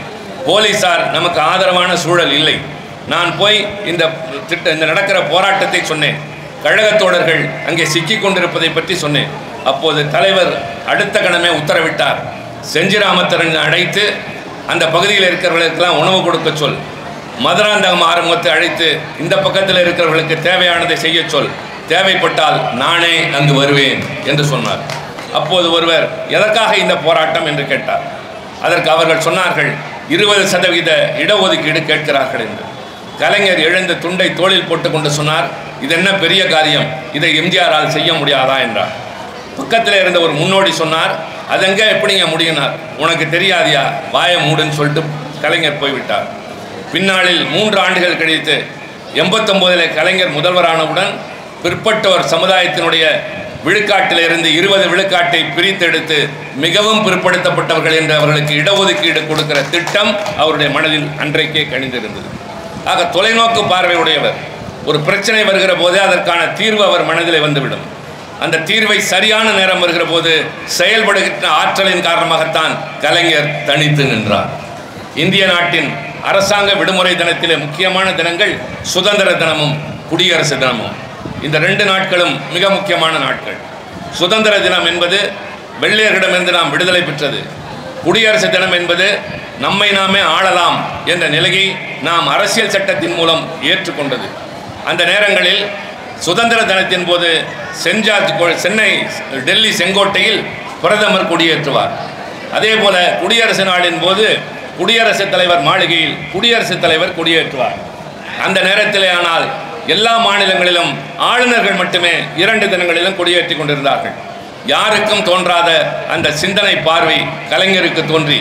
போலீசார் நமக்கு ஆதரவான சூழல் இல்லை. நான் போய் இந்த நடக்கிற போராட்டத்தை சொன்னேன், கழகத் தோழர்கள் அங்கே சிக்கி கொண்டிருப்பதை பற்றி சொன்னேன். அப்போது தலைவர் அடுத்த கணமே உத்தரவிட்டார், செஞ்சிராமத்தரன் அழைத்து அந்த பகுதியில் இருக்கிறவர்களுக்கெல்லாம் உணவு கொடுக்க சொல், மதுராந்தகம் ஆரம்பத்தை அழைத்து இந்த பக்கத்தில் இருக்கிறவர்களுக்கு தேவையானதை செய்ய சொல், தேவைப்பட்டால் நானே அங்கு வருவேன் என்று சொன்னார். அப்போது ஒருவர் எதற்காக இந்த போராட்டம் என்று கேட்டார். அதற்கு அவர்கள் சொன்னார்கள், 20% இடஒதுக்கீடு கேட்கிறார்கள் என்று. கலைஞர் எழுந்த துண்டை தோளில் போட்டுக்கொண்டு சொன்னார், இது என்ன பெரிய காரியம், இதை எம்ஜிஆரால் செய்ய முடியாதா என்றார். பக்கத்தில் இருந்த ஒரு முன்னோடி சொன்னார், அதெங்க எப்படிங்க முடியினார், உனக்கு தெரியாதியா, வாய மூடுன்னு சொல்லிட்டு கலைஞர் போய்விட்டார். பின்னாளில் 3 ஆண்டுகள் கழித்து 89 கலைஞர் முதல்வரானவுடன் பிற்பட்டோர் சமுதாயத்தினுடைய விழுக்காட்டிலிருந்து 20 விழுக்காட்டை பிரித்தெடுத்து மிகவும் பிற்படுத்தப்பட்டவர்கள் என்று அவர்களுக்கு இடஒதுக்கீடு கொடுக்கிற திட்டம் அவருடைய மனதில் அன்றைக்கே கணிந்திருந்தது. ஆக தொலைநோக்கு பார்வை உடையவர். ஒரு பிரச்சனை வருகிற போதே அதற்கான தீர்வு அவர் மனதிலே வந்துவிடும். அந்த தீர்வை சரியான நேரம் வருகிற போது செயல்படுகின்ற ஆற்றலின் காரணமாகத்தான் கலைஞர் தனித்து நின்றார். இந்திய நாட்டின் அரசாங்க விடுமுறை தினத்திலே முக்கியமான தினங்கள் சுதந்திர தினமும் குடியரசு தினமும். இந்த 2 நாட்களும் மிக முக்கியமான நாட்கள். சுதந்திர தினம் என்பது வெள்ளையர்களிடமிருந்து நாம் விடுதலை பெற்றது. குடியரசு தினம் என்பது நம்மை நாமே ஆளலாம் என்ற நிலையை நாம் அரசியல் சட்டத்தின் மூலம் ஏற்றுக்கொண்டது. அந்த நேரங்களில் சுதந்திர தினத்தின் போது சென்னை டெல்லி செங்கோட்டையில் பிரதமர் கொடியேற்றுவார். அதே போல குடியரசு நாளின் போது குடியரசுத் தலைவர் மாளிகையில் குடியரசுத் தலைவர் கொடியேற்றுவார். அந்த நேரத்திலே ஆனால் எல்லா மாநிலங்களிலும் ஆளுநர்கள் மட்டுமே 2 தினங்களிலும் கொடியேற்றி கொண்டிருந்தார்கள். யாருக்கும் தோன்றாத அந்த சிந்தனை பார்வை கலைஞருக்கு தோன்றி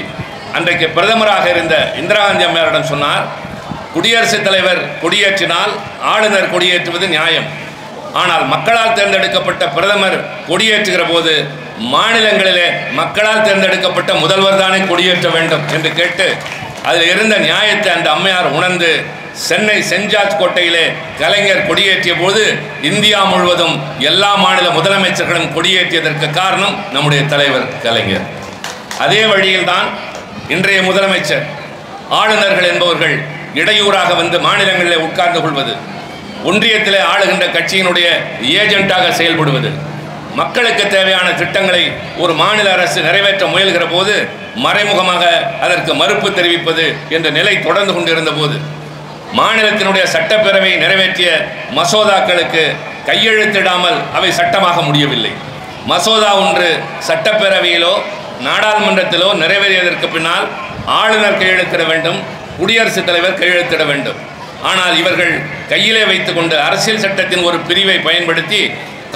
அன்றைக்கு பிரதமராக இருந்த இந்திரா காந்தி அம்மையாரிடம் சொன்னார், குடியரசுத் தலைவர் கொடியேற்றினால் ஆளுநர் கொடியேற்றுவது நியாயம். ஆனால் மக்களால் தேர்ந்தெடுக்கப்பட்ட பிரதமர் கொடியேற்றுகிற போது மாநிலங்களிலே மக்களால் தேர்ந்தெடுக்கப்பட்ட முதல்வர் தானே கொடியேற்ற வேண்டும் என்று கேட்டு அதில் இருந்த நியாயத்தை அந்த அம்மையார் உணர்ந்து சென்னை சென்ட் ஜார்ஜ் கோட்டையிலே கலைஞர் கொடியேற்றிய போது இந்தியா முழுவதும் எல்லா மாநில முதலமைச்சர்களும் கொடியேற்றியதற்கு காரணம் நம்முடைய தலைவர் கலைஞர். அதே வழியில்தான் இன்றைய முதலமைச்சர் ஆளுநர்கள் என்பவர்கள் இடையூறாக வந்து மாநிலங்களிலே உட்கார்ந்து கொள்வது, ஒன்றியத்திலே ஆளுகின்ற கட்சியினுடைய ஏஜென்ட்டாக செயல்படுவது, மக்களுக்கு தேவையான திட்டங்களை ஒரு மாநில அரசு நிறைவேற்ற முயல்கிற போது மறைமுகமாக அதற்கு மறுப்பு தெரிவிப்பது என்ற நிலை தொடர்ந்து கொண்டிருந்த போது மாநிலத்தினுடைய சட்டப்பேரவை நிறைவேற்றிய மசோதாக்களுக்கு கையெழுத்திடாமல் அவை சட்டமாக முடியவில்லை. மசோதா ஒன்று சட்டப்பேரவையிலோ நாடாளுமன்றத்திலோ நிறைவேறியதற்கு பின்னால் ஆளுநர் கையெழுத்திட வேண்டும், குடியரசுத் தலைவர் கையெழுத்திட வேண்டும். ஆனால் இவர்கள் கையிலே வைத்துக்கொண்டு அரசியல் சட்டத்தின் ஒரு பிரிவை பயன்படுத்தி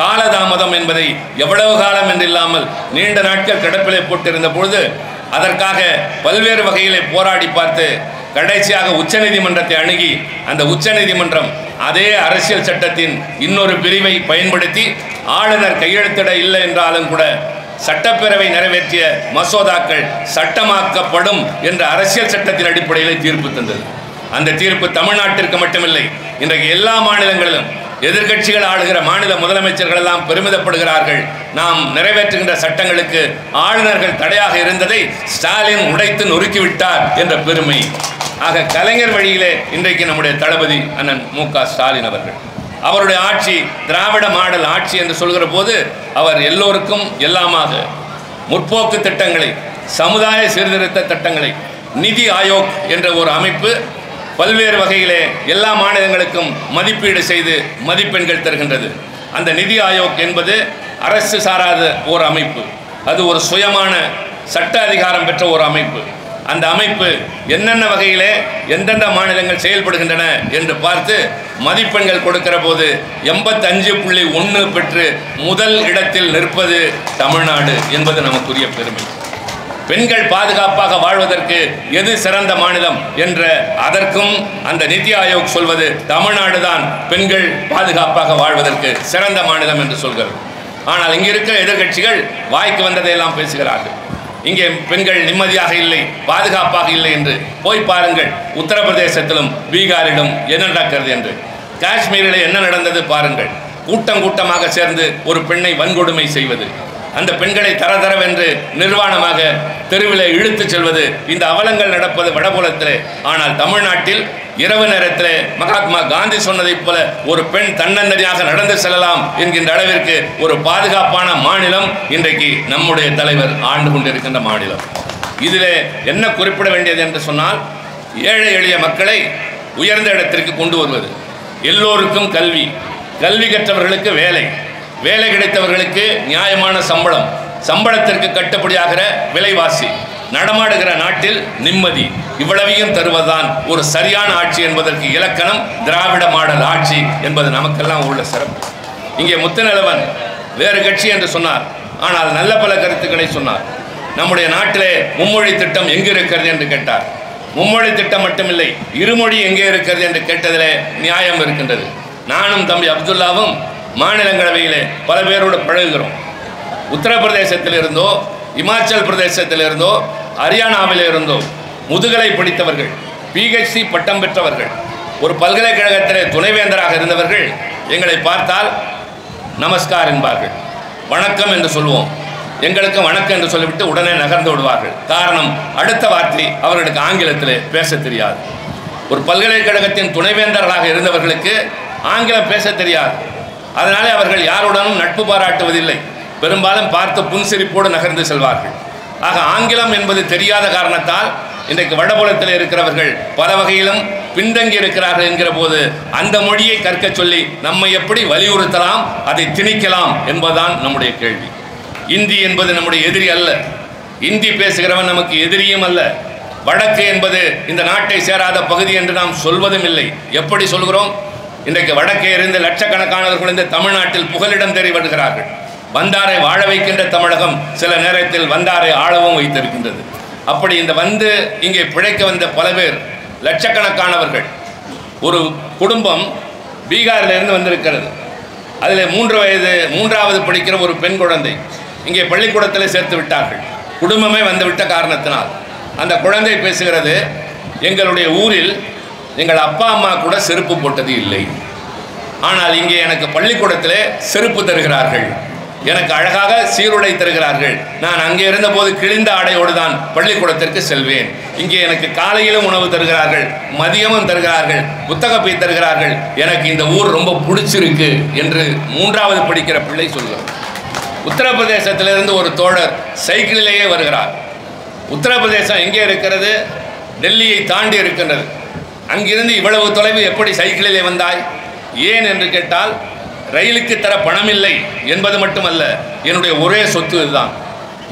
காலதாமதம் என்பதை எவ்வளவு காலம் என்றில்லாமல் நீண்ட நாட்கள் கிடப்பிலே போட்டிருந்த பொழுது அதற்காக பல்வேறு வகையிலே போராடி பார்த்து கடைசியாக உச்சநீதிமன்றத்தை அணுகி அந்த உச்சநீதிமன்றம் அதே அரசியல் சட்டத்தின் இன்னொரு பிரிவை பயன்படுத்தி ஆளுநர் கையெழுத்திட இல்லை என்றாலும் கூட சட்டப்பேரவை நிறைவேற்றிய மசோதாக்கள் சட்டமாக்கப்படும் என்ற அரசியல் சட்டத்தின் அடிப்படையில் தீர்ப்பு தந்தது. அந்த தீர்ப்பு தமிழ்நாட்டிற்கு மட்டுமில்லை, இன்றைக்கு எல்லா மாநிலங்களிலும் எதிர்க்கட்சிகள் ஆளுகிற மாநில முதலமைச்சர்கள் எல்லாம் பெருமிதப்படுகிறார்கள். நாம் நிறைவேற்றுகின்ற சட்டங்களுக்கு ஆளுநர்கள் தடையாக இருந்ததை ஸ்டாலின் உடைத்து நொறுக்கிவிட்டார் என்ற பெருமை. ஆக கலைஞர் வழியிலே இன்றைக்கு நம்முடைய தளபதி அண்ணன் மு.க. ஸ்டாலின் அவர்கள் அவருடைய ஆட்சி திராவிட மாடல் ஆட்சி என்று சொல்கிற போது அவர் எல்லோருக்கும் எல்லாமாக முற்போக்கு திட்டங்களை, சமுதாய சீர்திருத்த திட்டங்களை, நிதி ஆயோக் என்ற ஒரு அமைப்பு பல்வேறு வகையிலே எல்லா மாநிலங்களுக்கும் மதிப்பீடு செய்து மதிப்பெண்கள் தருகின்றது. அந்த நிதி ஆயோக் என்பது அரசு சாராத ஒரு அமைப்பு, அது ஒரு சுயமான சட்ட அதிகாரம் பெற்ற ஒரு அமைப்பு. அந்த அமைப்பு என்னென்ன வகையிலே எந்தெந்த மாநிலங்கள் செயல்படுகின்றன என்று பார்த்து மதிப்பெண்கள் கொடுக்கிற போது 85.1 பெற்று முதல் இடத்தில் நிற்பது தமிழ்நாடு என்பது நமக்குரிய பெருமை. பெண்கள் பாதுகாப்பாக வாழ்வதற்கு எது சிறந்த மாநிலம் என்ற அதற்கும் அந்த நிதி ஆயோக் சொல்வது தமிழ்நாடு தான் பெண்கள் பாதுகாப்பாக வாழ்வதற்கு சிறந்த மாநிலம் என்று சொல்கிறது. ஆனால் இங்கே இருக்கிற எதிர்க்கட்சிகள் வாய்க்கு வந்ததையெல்லாம் பேசுகிறார்கள். இங்கே பெண்கள் நிம்மதியாக இல்லை, பாதுகாப்பாக இல்லை என்று. போய் பாருங்கள், உத்தரப்பிரதேசத்திலும் பீகாரிலும் என்ன நடக்கிறது என்று. காஷ்மீரில் என்ன நடந்தது பாருங்கள். கூட்டம் கூட்டமாக சேர்ந்து ஒரு பெண்ணை வன்கொடுமை செய்வது, அந்த பெண்களை தரதரவென்று நிர்வாணமாக தெருவிலே இழுத்துச் செல்வது, இந்த அவலங்கள் நடப்பது வடபுலத்திலே. ஆனால் தமிழ்நாட்டில் இரவு நேரத்திலே மகாத்மா காந்தி சொன்னதைப் போல ஒரு பெண் தன்னந்தனியாக நடந்து செல்லலாம் என்கின்ற அளவிற்கு ஒரு பாதுகாப்பான மாநிலம் இன்றைக்கு நம்முடைய தலைவர் ஆண்டு கொண்டிருக்கின்ற மாநிலம். இதிலே என்ன குறிப்பிட வேண்டியது என்று சொன்னால், ஏழை எளிய மக்களை உயர்ந்த இடத்திற்கு கொண்டு வருவது, எல்லோருக்கும் கல்வி, கல்வி கற்றவர்களுக்கு வேலை, வேலை கிடைத்தவர்களுக்கு நியாயமான சம்பளம், சம்பளத்திற்கு கட்டுப்படியாகிற விலைவாசி, நடமாடுகிற நாட்டில் நிம்மதி, இவ்வளவையும் தருவதுதான் ஒரு சரியான ஆட்சி என்பதற்கு இலக்கணம் திராவிட மாடல் ஆட்சி என்பது நமக்கெல்லாம் உள்ள சிறப்பு. இங்கே முத்துநிலவன் வேறு கட்சி என்று சொன்னார், ஆனால் நல்ல பல கருத்துக்களை சொன்னார். நம்முடைய நாட்டிலே மும்மொழி திட்டம் எங்கு இருக்கிறது என்று கேட்டார். மும்மொழி திட்டம் மட்டுமில்லை, இருமொழி எங்கே இருக்கிறது என்று கேட்டதிலே நியாயம் இருக்கின்றது. நானும் தம்பி அப்துல்லாவும் மாநிலங்களவையிலே பல பேரோடு பழகுகிறோம். உத்தரப்பிரதேசத்தில் இருந்தோ, இமாச்சல் பிரதேசத்தில் இருந்தோ, ஹரியானாவில் இருந்தோ முதுகலை படித்தவர்கள், பிஹெச்டி பட்டம் பெற்றவர்கள், ஒரு பல்கலைக்கழகத்திலே துணைவேந்தராக இருந்தவர்கள் எங்களை பார்த்தால் நமஸ்கார் என்பார்கள், வணக்கம் என்று சொல்லுவோம். எங்களுக்கு வணக்கம் என்று சொல்லிவிட்டு உடனே நகர்ந்து விடுவார்கள். காரணம், அடுத்த வார்த்தை அவர்களுக்கு ஆங்கிலத்திலே பேச தெரியாது. ஒரு பல்கலைக்கழகத்தின் துணைவேந்தர்களாக இருந்தவர்களுக்கு ஆங்கிலம் பேச தெரியாது. அதனாலே அவர்கள் யாருடனும் நட்பு பாராட்டுவதில்லை. பெரும்பாலும் பார்த்து புன்சிரிப்போடு நகர்ந்து செல்வார்கள். ஆக ஆங்கிலம் என்பது தெரியாத காரணத்தால் இன்றைக்கு வடபுலத்தில் இருக்கிறவர்கள் பல வகையிலும் பின்தங்கி இருக்கிறார்கள் என்கிற போது அந்த மொழியை கற்க சொல்லி நம்மை எப்படி வலியுறுத்தலாம், அதை திணிக்கலாம் என்பதுதான் நம்முடைய கேள்வி. இந்தி என்பது நம்முடைய எதிரி அல்ல, இந்தி பேசுகிறவன் நமக்கு எதிரியும் அல்ல. வடக்கு என்பது இந்த நாட்டை சேராத பகுதி என்று நாம் சொல்வதும் இல்லை. எப்படி சொல்கிறோம்? இன்றைக்கு வடக்கே இருந்து லட்சக்கணக்கானவர்கள் இந்த தமிழ்நாட்டில் புகலிடம் தேடி வருகிறார்கள். வந்தாரை வாழ வைக்கின்ற தமிழகம் சில நேரத்தில் வந்தாரை ஆளவும் வைத்திருக்கின்றது. அப்படி இந்த வந்து இங்கே பிழைக்க வந்த பல பேர், லட்சக்கணக்கானவர்கள். ஒரு குடும்பம் பீகாரிலிருந்து வந்திருக்கிறது. அதில் 3வது படிக்கிற ஒரு பெண் குழந்தை இங்கே பள்ளிக்கூடத்தில் சேர்த்து விட்டார்கள். குடும்பமே வந்துவிட்ட காரணத்தினால் அந்த குழந்தை பேசுகிறது, எங்களுடைய ஊரில் எங்கள் அப்பா அம்மா கூட செருப்பு போட்டது இல்லை, ஆனால் இங்கே எனக்கு பள்ளிக்கூடத்தில் செருப்பு தருகிறார்கள், எனக்கு அழகாக சீருடை தருகிறார்கள். நான் அங்கே இருந்தபோது கிழிந்த ஆடையோடு தான் பள்ளிக்கூடத்திற்கு செல்வேன். இங்கே எனக்கு காலையிலும் உணவு தருகிறார்கள், மதியமும் தருகிறார்கள், புத்தகப்பை தருகிறார்கள். எனக்கு இந்த ஊர் ரொம்ப பிடிச்சிருக்கு என்று 3வது படிக்கிற பிள்ளை சொல்கிறார். உத்தரப்பிரதேசத்திலிருந்து ஒரு தோழர் சைக்கிளிலேயே வருகிறார். உத்தரப்பிரதேசம் எங்கே இருக்கிறது? டெல்லியை தாண்டி இருக்கின்றது. அங்கிருந்து இவ்வளவு தொலைவு எப்படி சைக்கிளிலே வந்தாய்? ஏன் என்று கேட்டால், ரயிலுக்கு தர பணம் இல்லை என்பது மட்டுமல்ல, என்னுடைய ஒரே சொத்து இதுதான்,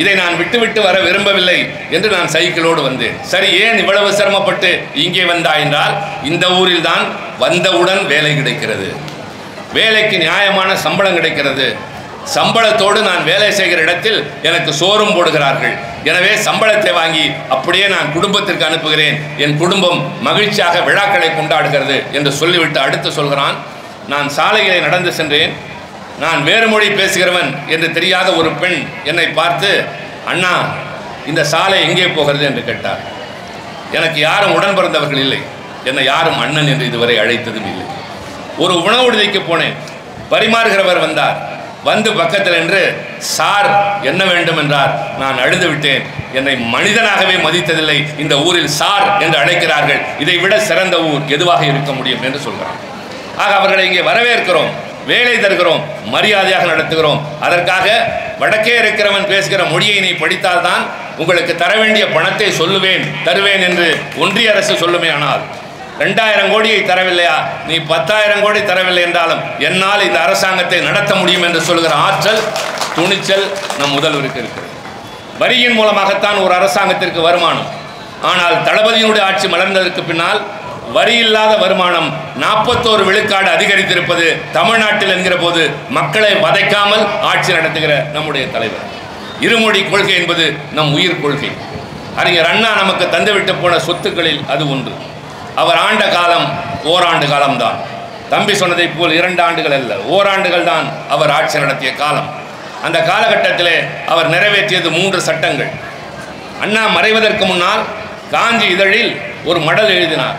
இதை நான் விட்டு வர விரும்பவில்லை என்று நான் சைக்கிளோடு வந்தேன். சரி, ஏன் இவ்வளவு சிரமப்பட்டு இங்கே வந்தாய் என்றால், இந்த ஊரில் தான் வந்தவுடன் வேலை கிடைக்கிறது, வேலைக்கு நியாயமான சம்பளம் கிடைக்கிறது, சம்பளத்தோடு நான் வேலை செய்கிற இடத்தில் எனக்கு சோறும் போடுகிறார்கள், எனவே சம்பளத்தை வாங்கி அப்படியே நான் குடும்பத்திற்கு அனுப்புகிறேன், என் குடும்பம் மகிழ்ச்சியாக விழாக்களை கொண்டாடுகிறது என்று சொல்லிவிட்டு அடுத்து சொல்கிறான், நான் சாலைகளை நடந்து சென்றேன், நான் வேறு மொழி பேசுகிறவன் என்று தெரியாத ஒரு பெண் என்னை பார்த்து, அண்ணா இந்த சாலை எங்கே போகிறது என்று கேட்டார். எனக்கு யாரும் உடன் பிறந்தவர்கள் இல்லை, என்னை யாரும் அண்ணன் என்று இதுவரை அழைத்ததும் இல்லை. ஒரு உணவு விடுதிக்கு போனேன், பரிமாறுகிறவர் வந்தார், வந்து பக்கத்தில் என்று சார் என்ன வேண்டும் என்றார். நான் அழுது விட்டேன், என்னை மனிதனாகவே மதித்ததில்லை, இந்த ஊரில் சார் என்று அழைக்கிறார்கள், இதை விட சிறந்த ஊர் எதுவாக இருக்க முடியும் என்று சொல்கிறார். ஆக அவர்களை இங்கே வரவேற்கிறோம், வேலை தருகிறோம், மரியாதையாக நடத்துகிறோம். அதற்காக வடக்கே இருக்கிறவன் பேசுகிற மொழியை நீ படித்தால்தான் உங்களுக்கு தர வேண்டிய பணத்தை தருவேன் என்று ஒன்றிய அரசு சொல்லுமே. ஆனால் 2000 கோடியை தரவில்லையா, நீ 10,000 கோடி தரவில்லை என்றாலும் என்னால் இந்த அரசாங்கத்தை நடத்த முடியும் என்று சொல்கிற ஆற்றல், துணிச்சல் நம் முதல்வருக்கு இருக்கிறது. வரியின் மூலமாகத்தான் ஒரு அரசாங்கத்திற்கு வருமானம். ஆனால் தளபதியினுடைய ஆட்சி மலர்ந்ததற்கு பின்னால் வரி இல்லாத வருமானம் 41 விழுக்காடு அதிகரித்திருப்பது தமிழ்நாட்டில் என்கிற போது மக்களை வதைக்காமல் ஆட்சி நடத்துகிற நம்முடைய தலைவர். இருமொழி கொள்கை என்பது நம் உயிர் கொள்கை. அறிஞர் அண்ணா நமக்கு தந்துவிட்டு போன சொத்துக்களில் அது ஒன்று. அவர் ஆண்ட காலம் ஓராண்டு காலம்தான். தம்பி சொன்னதை போல் 2 ஆண்டுகள் அல்ல, ஓராண்டுகள் தான் அவர் ஆட்சி நடத்திய காலம். அந்த காலகட்டத்திலே அவர் நிறைவேற்றியது 3 சட்டங்கள். அண்ணா மறைவதற்கு முன்னால் காஞ்சி இதழில் ஒரு மடல் எழுதினார்.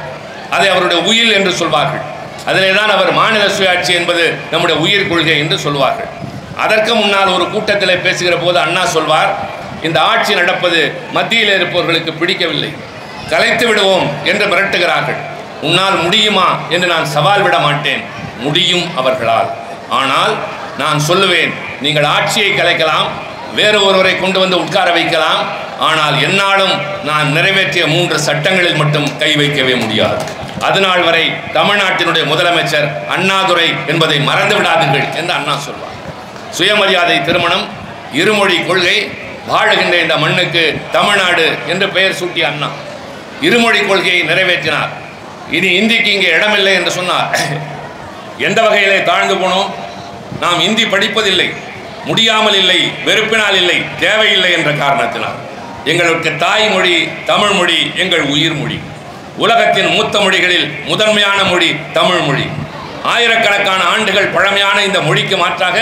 அதை அவருடைய உயில் என்று சொல்வார்கள். அதிலே தான் அவர் மாநில சுயாட்சி என்பது நம்முடைய உயிர் கொள்கை என்று சொல்வார்கள். அதற்கு முன்னால் ஒரு கூட்டத்தில் பேசுகிற போது அண்ணா சொல்வார், இந்த ஆட்சி நடப்பது மத்தியில் இருப்பவர்களுக்கு பிடிக்கவில்லை, கலைத்து விடுவோம் என்று மிரட்டுகிறார்கள். உன்னால் முடியுமா என்று நான் சவால் விட மாட்டேன், முடியும் அவர்களால். ஆனால் நான் சொல்லுவேன், நீங்கள் ஆட்சியை கலைக்கலாம், வேறு ஒருவரை கொண்டு வந்து உட்கார வைக்கலாம், ஆனால் என்னாலும் நான் நிறைவேற்றிய 3 சட்டங்களில் மட்டும் கை வைக்கவே முடியாது. அதுநாள் வரை தமிழ்நாட்டினுடைய முதலமைச்சர் அண்ணாதுரை என்பதை மறந்து விடாதீர்கள் என்று அண்ணா சொல்வார். சுயமரியாதை திருமணம், இருமொழி கொள்கை, வாழுகின்ற இந்த மண்ணுக்கு தமிழ்நாடு என்று பெயர் சூட்டிய அண்ணா இருமொழி கொள்கையை நிறைவேற்றினார். இனி இந்திக்கு இங்கே இடமில்லை என்று சொன்னார். எந்த வகையிலே தாழ்ந்து போனோம்? நாம் இந்தி படிப்பதில்லை, முடியாமல் இல்லை, வெறுப்பினால் இல்லை, தேவையில்லை என்ற காரணத்தினால். எங்களுக்கு தாய்மொழி தமிழ் மொழி எங்கள் உயிர் மொழி. உலகத்தின் மூத்த மொழிகளில் முதன்மையான மொழி தமிழ் மொழி. ஆயிரக்கணக்கான ஆண்டுகள் பழமையான இந்த மொழிக்கு மாற்றாக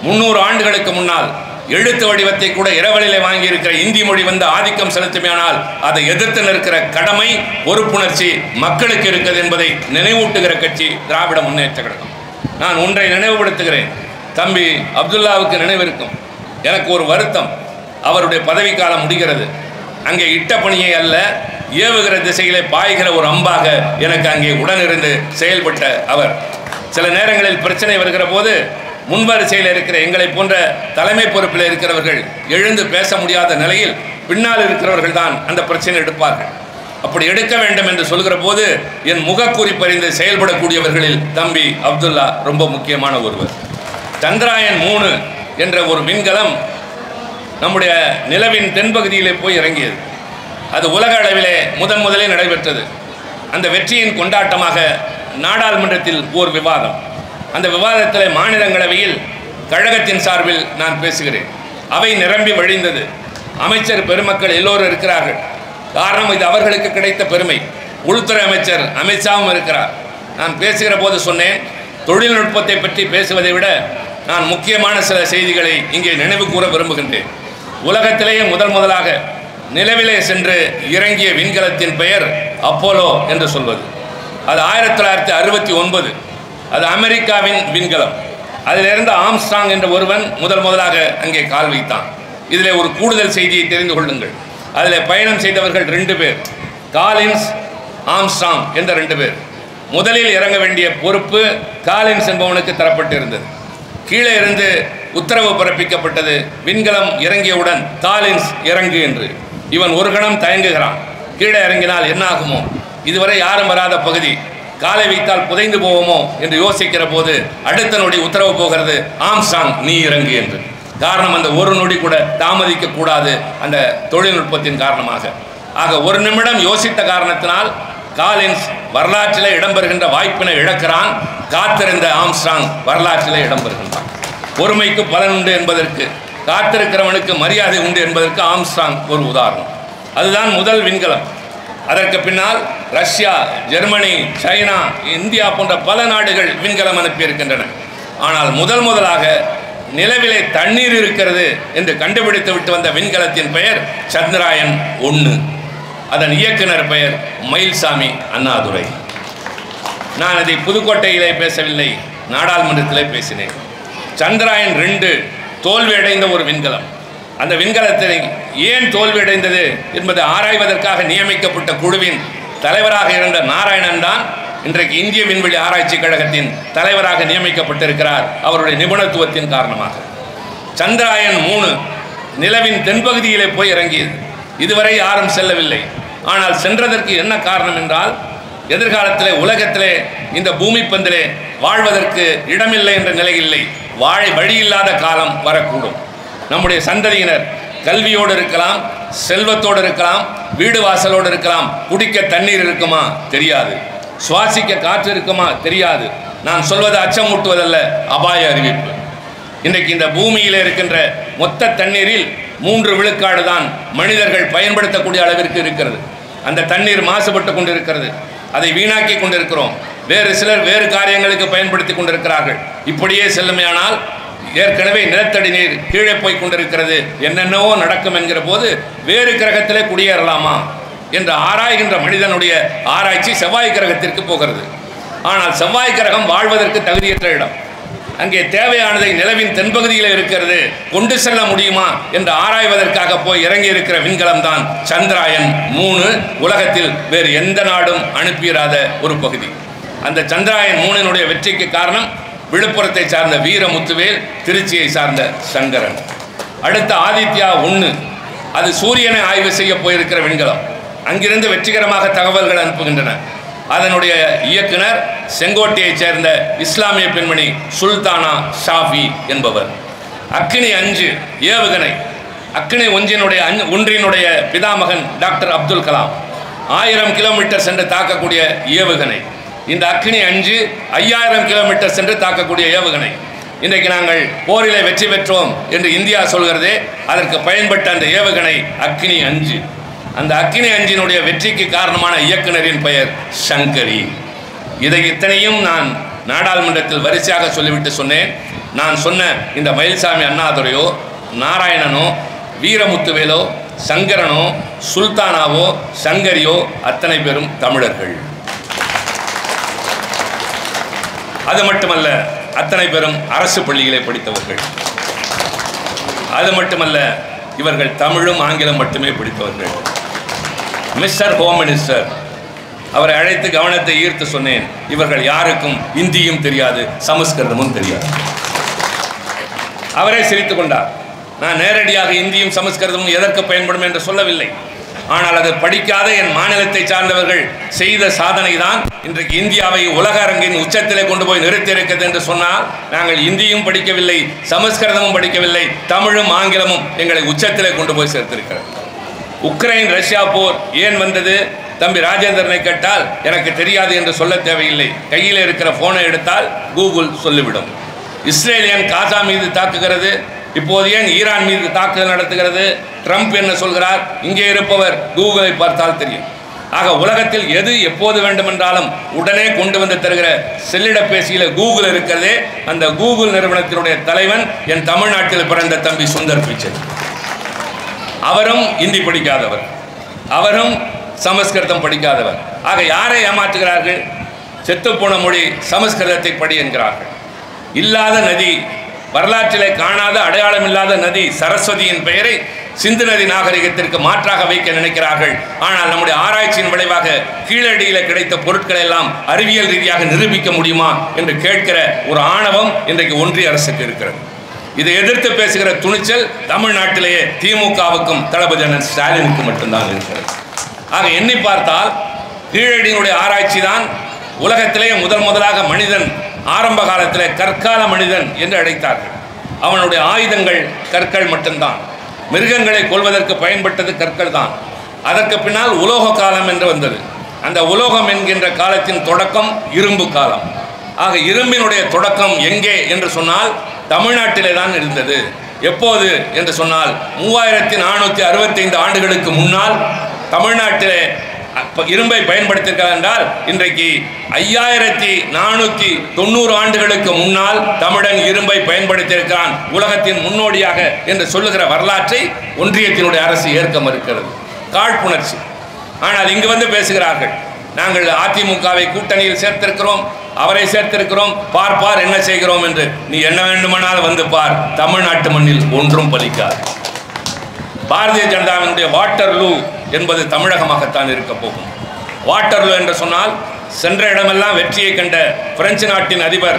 300 ஆண்டுகளுக்கு முன்னால் எழுத்து வடிவத்தை கூட இரவலிலே வாங்கியிருக்கிற இந்தி மொழி வந்து ஆதிக்கம் செலுத்துமையானால் அதை எதிர்த்து நிற்கிற கடமை, பொறுப்புணர்ச்சி மக்களுக்கு இருக்கிறது என்பதை நினைவூட்டுகிற கட்சி திராவிட முன்னேற்ற கழகம். நான் ஒன்றை நினைவுபடுத்துகிறேன். தம்பி அப்துல்லாவுக்கு நினைவிருக்கும், எனக்கு ஒரு வருத்தம், அவருடைய பதவிக்காலம் முடிகிறது. அங்கே இட்ட பணியை அல்ல, ஏவுகிற திசையிலே பாய்கிற ஒரு அம்பாக எனக்கு அங்கே உடனிருந்து செயல்பட்ட அவர். சில நேரங்களில் பிரச்சனை வருகிற போது முன்வரிசையில் இருக்கிற எங்களை போன்ற தலைமை பொறுப்பில் இருக்கிறவர்கள் எழுந்து பேச முடியாத நிலையில் பின்னால் இருக்கிறவர்கள் தான் அந்த பிரச்சனை எடுப்பார்கள். அப்படி எடுக்க வேண்டும் என்று சொல்கிற போது என் முகக்கூறி பறிந்து செயல்படக்கூடியவர்களில் தம்பி அப்துல்லா ரொம்ப முக்கியமான ஒருவர். சந்திராயன் 3 என்ற ஒரு விண்கலம் நம்முடைய நிலவின் தென்பகுதியிலே போய் இறங்கியது. அது உலக அளவிலே முதலே நடைபெற்றது. அந்த வெற்றியின் கொண்டாட்டமாக நாடாளுமன்றத்தில் ஓர் விவாதம். அந்த விவாதத்தில் மாநிலங்களவையில் கழகத்தின் சார்பில் நான் பேசுகிறேன். அவை நிரம்பி வழிந்தது. அமைச்சர் பெருமக்கள் எல்லோரும் இருக்கிறார்கள். காரணம், இது அவர்களுக்கு கிடைத்த பெருமை. உள்துறை அமைச்சர் அமித்ஷாவும் இருக்கிறார். நான் பேசுகிற போது சொன்னேன், தொழில்நுட்பத்தை பற்றி பேசுவதை விட நான் முக்கியமான சில செய்திகளை இங்கே நினைவு கூற விரும்புகின்றேன். உலகத்திலேயே முதலாக நிலவிலே சென்று இறங்கிய விண்கலத்தின் பெயர் அப்போலோ என்று சொல்வது. அது 1969. அது அமெரிக்காவின் விண்கலம். அதிலிருந்து ஆம்ஸ்ட்ராங் என்ற ஒருவன் முதலாக அங்கே கால் வைத்தான். இதில் ஒரு கூடுதல் செய்தியை தெரிந்து கொள்ளுங்கள். அதில் பயணம் செய்தவர்கள் 2 பேர், காலின்ஸ், ஆம்ஸ்ட்ராங் என்ற 2 பேர். முதலில் இறங்க வேண்டிய பொறுப்பு காலின்ஸ் என்பவனுக்கு தரப்பட்டிருந்தது. கீழே இருந்து உத்தரவு பிறப்பிக்கப்பட்டது, விண்கலம் இறங்கியவுடன் காலின்ஸ் இறங்கு என்று. இவன் ஒரு கணம் தயங்குகிறான். கீழே இறங்கினால் என்ன ஆகுமோ, இதுவரை யாரும் வராத பகுதி, காலை வைத்தால் புதைந்து போவோமோ என்று யோசிக்கிற போது அடுத்த நொடி உத்தரவு போகிறது, ஆம்ஸ்ட்ராங் நீ இறங்கு என்று. காரணம், அந்த ஒரு நொடி கூட தாமதிக்க கூடாது அந்த தொழில்நுட்பத்தின் காரணமாக. ஆக ஒரு நிமிடம் யோசித்த காரணத்தினால் காலின்ஸ் வரலாற்றில் இடம்பெறுகின்ற வாய்ப்பினை இழக்கிறான். காத்திருந்த ஆம்ஸ்ட்ராங் வரலாற்றில் இடம்பெறுகின்றான். பொறுமைக்கு பலன் உண்டு என்பதற்கு, காத்திருக்கிறவனுக்கு மரியாதை உண்டு என்பதற்கு ஆம்ஸ்ட்ராங் ஒரு உதாரணம். அதுதான் முதல் விண்கலம். அதற்கு பின்னால் ரஷ்யா, ஜெர்மனி, சைனா, இந்தியா போன்ற பல நாடுகள் விண்கலம் அனுப்பியிருக்கின்றன. ஆனால் முதலாக நிலவிலே தண்ணீர் இருக்கிறது என்று கண்டுபிடித்து விட்டு வந்த விண்கலத்தின் பெயர் சந்திராயன் 1. அதன் இயக்குனர் பெயர் மயில்சாமி அண்ணாதுரை. நான் அதை புதுக்கோட்டையிலே பேசவில்லை, நாடாளுமன்றத்திலே பேசினேன். சந்திராயன் 2 தோல்வியடைந்த ஒரு விண்கலம். அந்த விண்கலத்தை ஏன் தோல்வியடைந்தது என்பதை ஆராய்வதற்காக நியமிக்கப்பட்ட குழுவின் தலைவராக இருந்த நாராயணன் தான் இன்றைக்கு இந்திய விண்வெளி ஆராய்ச்சி கழகத்தின் தலைவராக நியமிக்கப்பட்டிருக்கிறார், அவருடைய நிபுணத்துவத்தின் காரணமாக. சந்திராயன் 3 நிலவின் தென்பகுதியிலே போய் இறங்கியது. இதுவரை யாரும் செல்லவில்லை. ஆனால் சென்றதற்கு என்ன காரணம் என்றால், எதிர்காலத்திலே உலகத்திலே இந்த பூமி பந்திலே வாழ்வதற்கு இடமில்லை என்ற நிலை இல்லை, வாழ வழியில்லாத காலம் வரக்கூடும். நம்முடைய சந்ததியினர் கல்வியோடு இருக்கலாம், செல்வத்தோடு இருக்கலாம், வீடு வாசலோடு இருக்கலாம், குடிக்க தண்ணீர் இருக்குமா தெரியாது, சுவாசிக்க காற்று இருக்குமா தெரியாது. நான் சொல்வது அச்சமூட்டுவதல்ல, அபாய அறிவிப்பு. இன்றைக்கு இந்த பூமியில் இருக்கின்ற மொத்த தண்ணீரில் 3 விழுக்காடு தான் மனிதர்கள் பயன்படுத்தக்கூடிய அளவிற்கு இருக்கிறது. அந்த தண்ணீர் மாசுபட்டு கொண்டிருக்கிறது, அதை வீணாக்கி கொண்டிருக்கிறோம். வேறு சிலர் வேறு காரியங்களுக்கு பயன்படுத்தி கொண்டிருக்கிறார்கள். இப்படியே செல்லுமையானால் ஏற்கனவே நிலத்தடி நீர் கீழே போய் கொண்டிருக்கிறது, என்னென்னவோ நடக்கும் என்கிற போது வேறு கிரகத்திலே குடியேறலாமா என்று ஆராய்கின்ற மனிதனுடைய ஆராய்ச்சி செவ்வாய் கிரகத்திற்கு போகிறது. ஆனால் செவ்வாய் கிரகம் வாழ்வதற்கு தகுதியற்ற இடம். அங்கே தேவையானதை நிலவின் தென்பகுதியில் இருக்கிறது, கொண்டு செல்ல முடியுமா என்று ஆராய்வதற்காக போய் இறங்கி இருக்கிற விண்கலம் தான் சந்திராயன் 3. உலகத்தில் வேறு எந்த நாடும் அனுப்பியிராத ஒரு பகுதி. அந்த சந்திராயன் 3 வெற்றிக்கு காரணம் விழுப்புரத்தை சார்ந்த வீரமுத்துவேல், திருச்சியை சார்ந்த சங்கரன். அடுத்த ஆதித்யா 1, அது சூரியனை ஆய்வு செய்ய போயிருக்கிற விண்கலம். அங்கிருந்து வெற்றிகரமாக தகவல்கள் அனுப்புகின்றன. அதனுடைய இயக்குனர் செங்கோட்டையைச் சேர்ந்த இஸ்லாமிய பெண்மணி சுல்தானா ஷாஃபி என்பவர். அக்னி 5 ஏவுகணை, அக்னி 1 பிதாமகன் டாக்டர் அப்துல் கலாம் 1000 கிலோமீட்டர் சென்று தாக்கக்கூடிய ஏவுகணை. இந்த அக்னி 5 5000 கிலோமீட்டர் சென்று தாக்கக்கூடிய ஏவுகணை. இன்றைக்கு நாங்கள் போரிலே வெற்றி பெற்றோம் என்று இந்தியா சொல்கிறதே, அதற்கு பயன்பட்ட அந்த ஏவுகணை அக்னி 5. அந்த அக்னி 5 வெற்றிக்கு காரணமான இயக்குனரின் பெயர் சங்கரி. இதை இத்தனையும் நான் நாடாளுமன்றத்தில் வரிசையாக சொல்லிவிட்டு சொன்னேன். நான் சொன்ன இந்த மயில்சாமி அண்ணாதுரையோ, நாராயணனோ, வீரமுத்துவேலோ, சங்கரனோ, சுல்தானாவோ, சங்கரியோ அத்தனை பேரும் தமிழர்கள். அது மட்டுமல்ல, அத்தனை பேரும் அரசு பள்ளிகளை படித்தவர்கள். அது மட்டுமல்ல, இவர்கள் தமிழும் ஆங்கிலம் மட்டுமே படித்தவர்கள். மிஸ்டர் ஹோம் மினிஸ்டர் அவரை அழைத்து கவனத்தை ஈர்த்து சொன்னேன், இவர்கள் யாருக்கும் இந்தியும் தெரியாது, சமஸ்கிருதமும் தெரியாது. அவரே சிரித்து கொண்டார். நான் நேரடியாக இந்தியும் சமஸ்கிருதமும் எதற்கு பயன்படும் என்று சொல்லவில்லை. ஆனால் அதை படிக்காத என் மாநிலத்தை சார்ந்தவர்கள் செய்த சாதனை தான் இன்றைக்கு இந்தியாவை உலக அரங்கின் உச்சத்திலே கொண்டு போய் நிறுத்தியிருக்கிறது என்று சொன்னால், நாங்கள் இந்தியும் படிக்கவில்லை, சமஸ்கிருதமும் படிக்கவில்லை, தமிழும் ஆங்கிலமும் எங்களை உச்சத்திலே கொண்டு போய் சேர்த்திருக்கிறது. உக்ரைன் ரஷ்யா போர் ஏன் வந்தது? தம்பி ராஜேந்திரனை கேட்டால் எனக்கு தெரியாது என்று சொல்ல தேவையில்லை. கையில் இருக்கிற போனை எடுத்தால் கூகுள் சொல்லிவிடும். இஸ்ரேல் ஏன் காசா மீது தாக்குகிறது? இப்போது ஏன் ஈரான் மீது தாக்குதல் நடத்துகிறது? ட்ரம்ப் என்ன சொல்கிறார்? இங்கே இருப்பவர் கூகுளை பார்த்தால் தெரியும். ஆக உலகத்தில் எது எப்போது வேண்டுமென்றாலும் உடனே கொண்டு வந்து தருகிற செல்லிடப்பேசியில் கூகுள் இருக்கிறதே, அந்த கூகுள் நிறுவனத்தினுடைய தலைவன் என் தமிழ்நாட்டில் பிறந்த தம்பி சுந்தர் பிச்சை. அவரும் இந்தி படிக்காதவர், அவரும் சமஸ்கிருதம் படிக்காதவர். ஆக யாரை ஏமாற்றுகிறார்கள்? செத்துப்போன மொழி சமஸ்கிருதத்தை படி என்கிறார்கள். இல்லாத நதி, வரலாற்றிலே காணாத அடையாளம் இல்லாத நதி சரஸ்வதியின் பெயரை சிந்து நதி நாகரிகத்திற்கு மாற்றாக வைக்க நினைக்கிறார்கள். ஆனால் நம்முடைய ஆராய்ச்சியின் விளைவாக கீழடியில் கிடைத்த பொருட்களை எல்லாம் அறிவியல் ரீதியாக நிரூபிக்க முடியுமா என்று கேட்கிற ஒரு ஆணவம் இன்றைக்கு ஒன்றிய அரசுக்கு இருக்கிறது. இதை எதிர்த்து பேசுகிற துணிச்சல் தமிழ்நாட்டிலேயே திமுகவுக்கும் தளபதி ஸ்டாலினுக்கு மட்டும்தான் இருக்கிறது. ஆக எண்ணி பார்த்தால் கீழடியினுடைய ஆராய்ச்சி தான் உலகத்திலேயே முதலாக மனிதன் ஆரம்ப காலத்திலே கற்கால மனிதன் என்று அழைத்தார்கள். அவனுடைய ஆயுதங்கள் கற்கள் மட்டும்தான். மிருகங்களை கொல்வதற்கு பயன்பட்டது கற்கள் தான். அதற்கு பின்னால் உலோக காலம் என்று வந்தது. அந்த உலோகம் என்கின்ற காலத்தின் தொடக்கம் இரும்பு காலம். ஆக இரும்பினுடைய தொடக்கம் எங்கே என்று சொன்னால் தமிழ்நாட்டிலே தான் இருந்தது. எப்போது என்று சொன்னால் 3465 ஆண்டுகளுக்கு முன்னால் தமிழ்நாட்டிலே இரும்பை பயன்படுத்தியிருக்கிறார் என்றால் இன்றைக்கு 5490 ஆண்டுகளுக்கு முன்னால் தமிழன் இரும்பை பயன்படுத்தியிருக்கிறான் உலகத்தின் முன்னோடியாக என்று சொல்லுகிற வரலாற்றை ஒன்றியத்தினுடைய அரசு ஏற்க மறுக்கிறது. காழ்ப்புணர்ச்சி. ஆனால் இங்கு வந்து பேசுகிறார்கள், நாங்கள் அதிமுகவை கூட்டணியில் சேர்த்திருக்கிறோம், அவரை சேர்த்திருக்கிறோம், பார்ப்பார் என்ன செய்கிறோம் என்று. நீ என்ன வேண்டுமானால் வந்து பார், தமிழ்நாட்டு மண்ணில் ஒன்றும் பலிக்காது. பாரதிய ஜனதாவினுடைய வாட்டர்லூ என்பது தமிழகமாகத்தான் இருக்க போகும். வாட்டர்லூ என்று சொன்னால் சென்ற இடமெல்லாம் வெற்றியை கண்ட பிரெஞ்சு நாட்டின் அதிபர்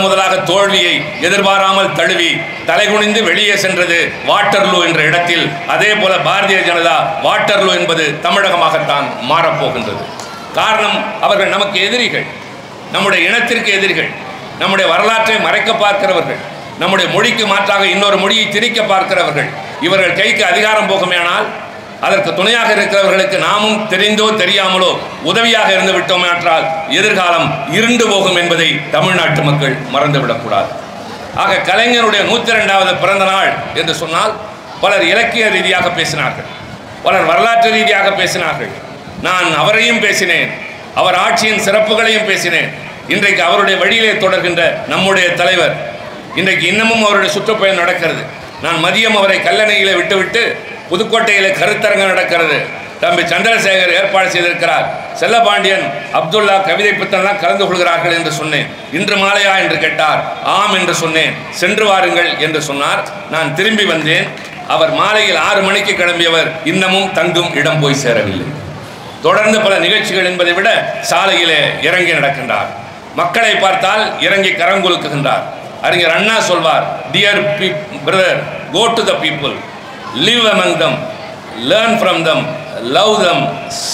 முதலாக தோல்வியை எதிர்பாராமல் தழுவி தலைகுனிந்து வெளியே சென்றது வாட்டர்லூ என்ற இடத்தில். அதே போல பாரதிய ஜனதா வாட்டர்லூ என்பது தமிழகமாகத்தான் மாறப்போகின்றது. காரணம், அவர்கள் நமக்கு எதிரிகள், நம்முடைய இனத்திற்கு எதிரிகள், நம்முடைய வரலாற்றை மறைக்க பார்க்கிறவர்கள், நம்முடைய மொழிக்கு மாற்றாக இன்னொரு மொழியை திணிக்க பார்க்கிறவர்கள். இவர்கள் கைக்கு அதிகாரம் போகுமேனால் அதற்கு துணையாக இருக்கிறவர்களுக்கு நாமும் தெரிந்தோ தெரியாமலோ உதவியாக இருந்து விட்டோம் என்றால் எதிர்காலம் இருண்டு போகும் என்பதை தமிழ்நாட்டு மக்கள் மறந்துவிடக்கூடாது. ஆக கலைஞருடைய 102வது பிறந்த நாள் என்று சொன்னால் பலர் இலக்கிய ரீதியாக பேசினார்கள், பலர் வரலாற்று ரீதியாக பேசினார்கள். நான் அவரையும் பேசினேன், அவர் ஆட்சியின் சிறப்புகளையும் பேசினேன். இன்றைக்கு அவருடைய வழியிலே தொடர்கின்ற நம்முடைய தலைவர், இன்றைக்கு இன்னமும் அவருடைய சுற்றுப்பயணம் நடக்கிறது. நான் மதியம் அவரை கல்லணையில் விட்டுவிட்டு புதுக்கோட்டையில் கருத்தரங்கம் நடக்கிறது. தம்பி சந்திரசேகர் ஏற்பாடு செய்திருக்கிறார். செல்லபாண்டியன், அப்துல்லா, கவிதை புத்தகம்லாம் கலந்து கொள்கிறார்கள் என்று சொன்னேன். இன்று மாலையா என்று கேட்டார். ஆம் என்று சொன்னேன். சென்று வாருங்கள் என்று சொன்னார். நான் திரும்பி வந்தேன். அவர் மாலையில் 6 மணிக்கு கிளம்பியவர் இன்னமும் தங்கும் இடம் போய் சேரவில்லை. தொடர்ந்து பல நிகழ்ச்சிகள் என்பதை விட சாலையிலே இறங்கி நடக்கின்றார். மக்களை பார்த்தால் இறங்கி கரங்குலுக்குகின்றார். அறிஞர் அண்ணா சொல்வார், dear brother, go to the people, live among them, learn from them, love them,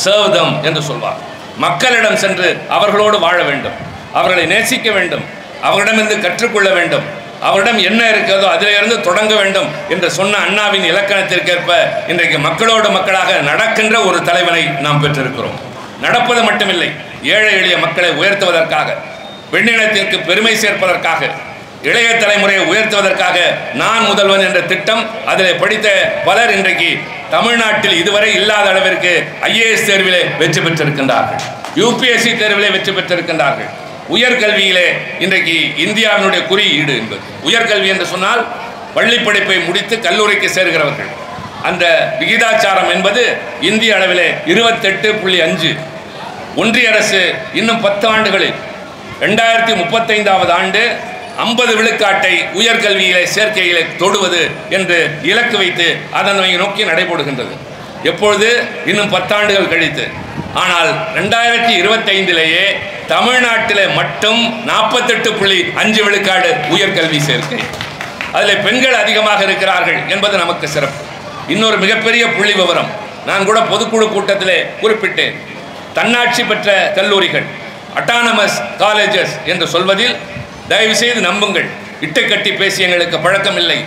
serve them என்று சொல்வார். மக்களிடம் சென்று அவர்களோடு வாழ வேண்டும், அவர்களை நேசிக்க வேண்டும், அவர்களிடமிருந்து கற்றுக்கொள்ள வேண்டும், அவரிடம் என்ன இருக்கிறதோ அதிலிருந்து தொடங்க வேண்டும் என்று சொன்ன அண்ணாவின் இலக்கணத்திற்கேற்ப இன்றைக்கு மக்களோடு மக்களாக நடக்கின்ற ஒரு தலைவனை நாம் பெற்றிருக்கிறோம். நடப்பது மட்டுமில்லை, ஏழை எளிய மக்களை உயர்த்துவதற்காக, பெண்ணினத்திற்கு பெருமை சேர்ப்பதற்காக, இளைய தலைமுறையை உயர்த்துவதற்காக நான் முதல்வன் என்ற திட்டம், அதில் படித்த பலர் இன்றைக்கு தமிழ்நாட்டில் இதுவரை இல்லாத அளவிற்கு IAS தேர்விலே வெற்றி பெற்றிருக்கின்றார்கள், UPSC தேர்விலே வெற்றி பெற்றிருக்கின்றார்கள். உயர்கல்வியிலே இன்றைக்கு இந்தியாவினுடைய குறியீடு என்பது உயர்கல்வி என்று சொன்னால் பள்ளி படிப்பை முடித்து கல்லூரிக்கு சேர்கிறவர்கள். அந்த விகிதாச்சாரம் என்பது இந்திய அளவிலே 28.5. ஒன்றிய அரசு இன்னும் 10 ஆண்டுகளில் 2035வது ஆண்டு 50 விழுக்காட்டை உயர்கல்வியிலே சேர்க்கையிலே தொடுவது என்று இலக்கு வைத்து அதனை நோக்கி நடைபெறுகின்றது. எப்பொழுது? இன்னும் 10 ஆண்டுகள் கழித்து. ஆனால் 2025லேயே தமிழ்நாட்டிலே மட்டும் 48.5 விழுக்காடு உயர்கல்வி சேர்க்கை. அதில் பெண்கள் அதிகமாக இருக்கிறார்கள் என்பது நமக்கு சிறப்பு. இன்னொரு மிகப்பெரிய புள்ளி விவரம் நான் கூட பொதுக்குழு கூட்டத்திலே குறிப்பிட்டேன். தன்னாட்சி பெற்ற கல்லூரிகள், அட்டானமஸ் காலேஜஸ் என்று சொல்வதில் தயவு செய்து நம்புங்கள். இட்டுக்கட்டி பேசி எங்களுக்கு பழக்கம் இல்லை.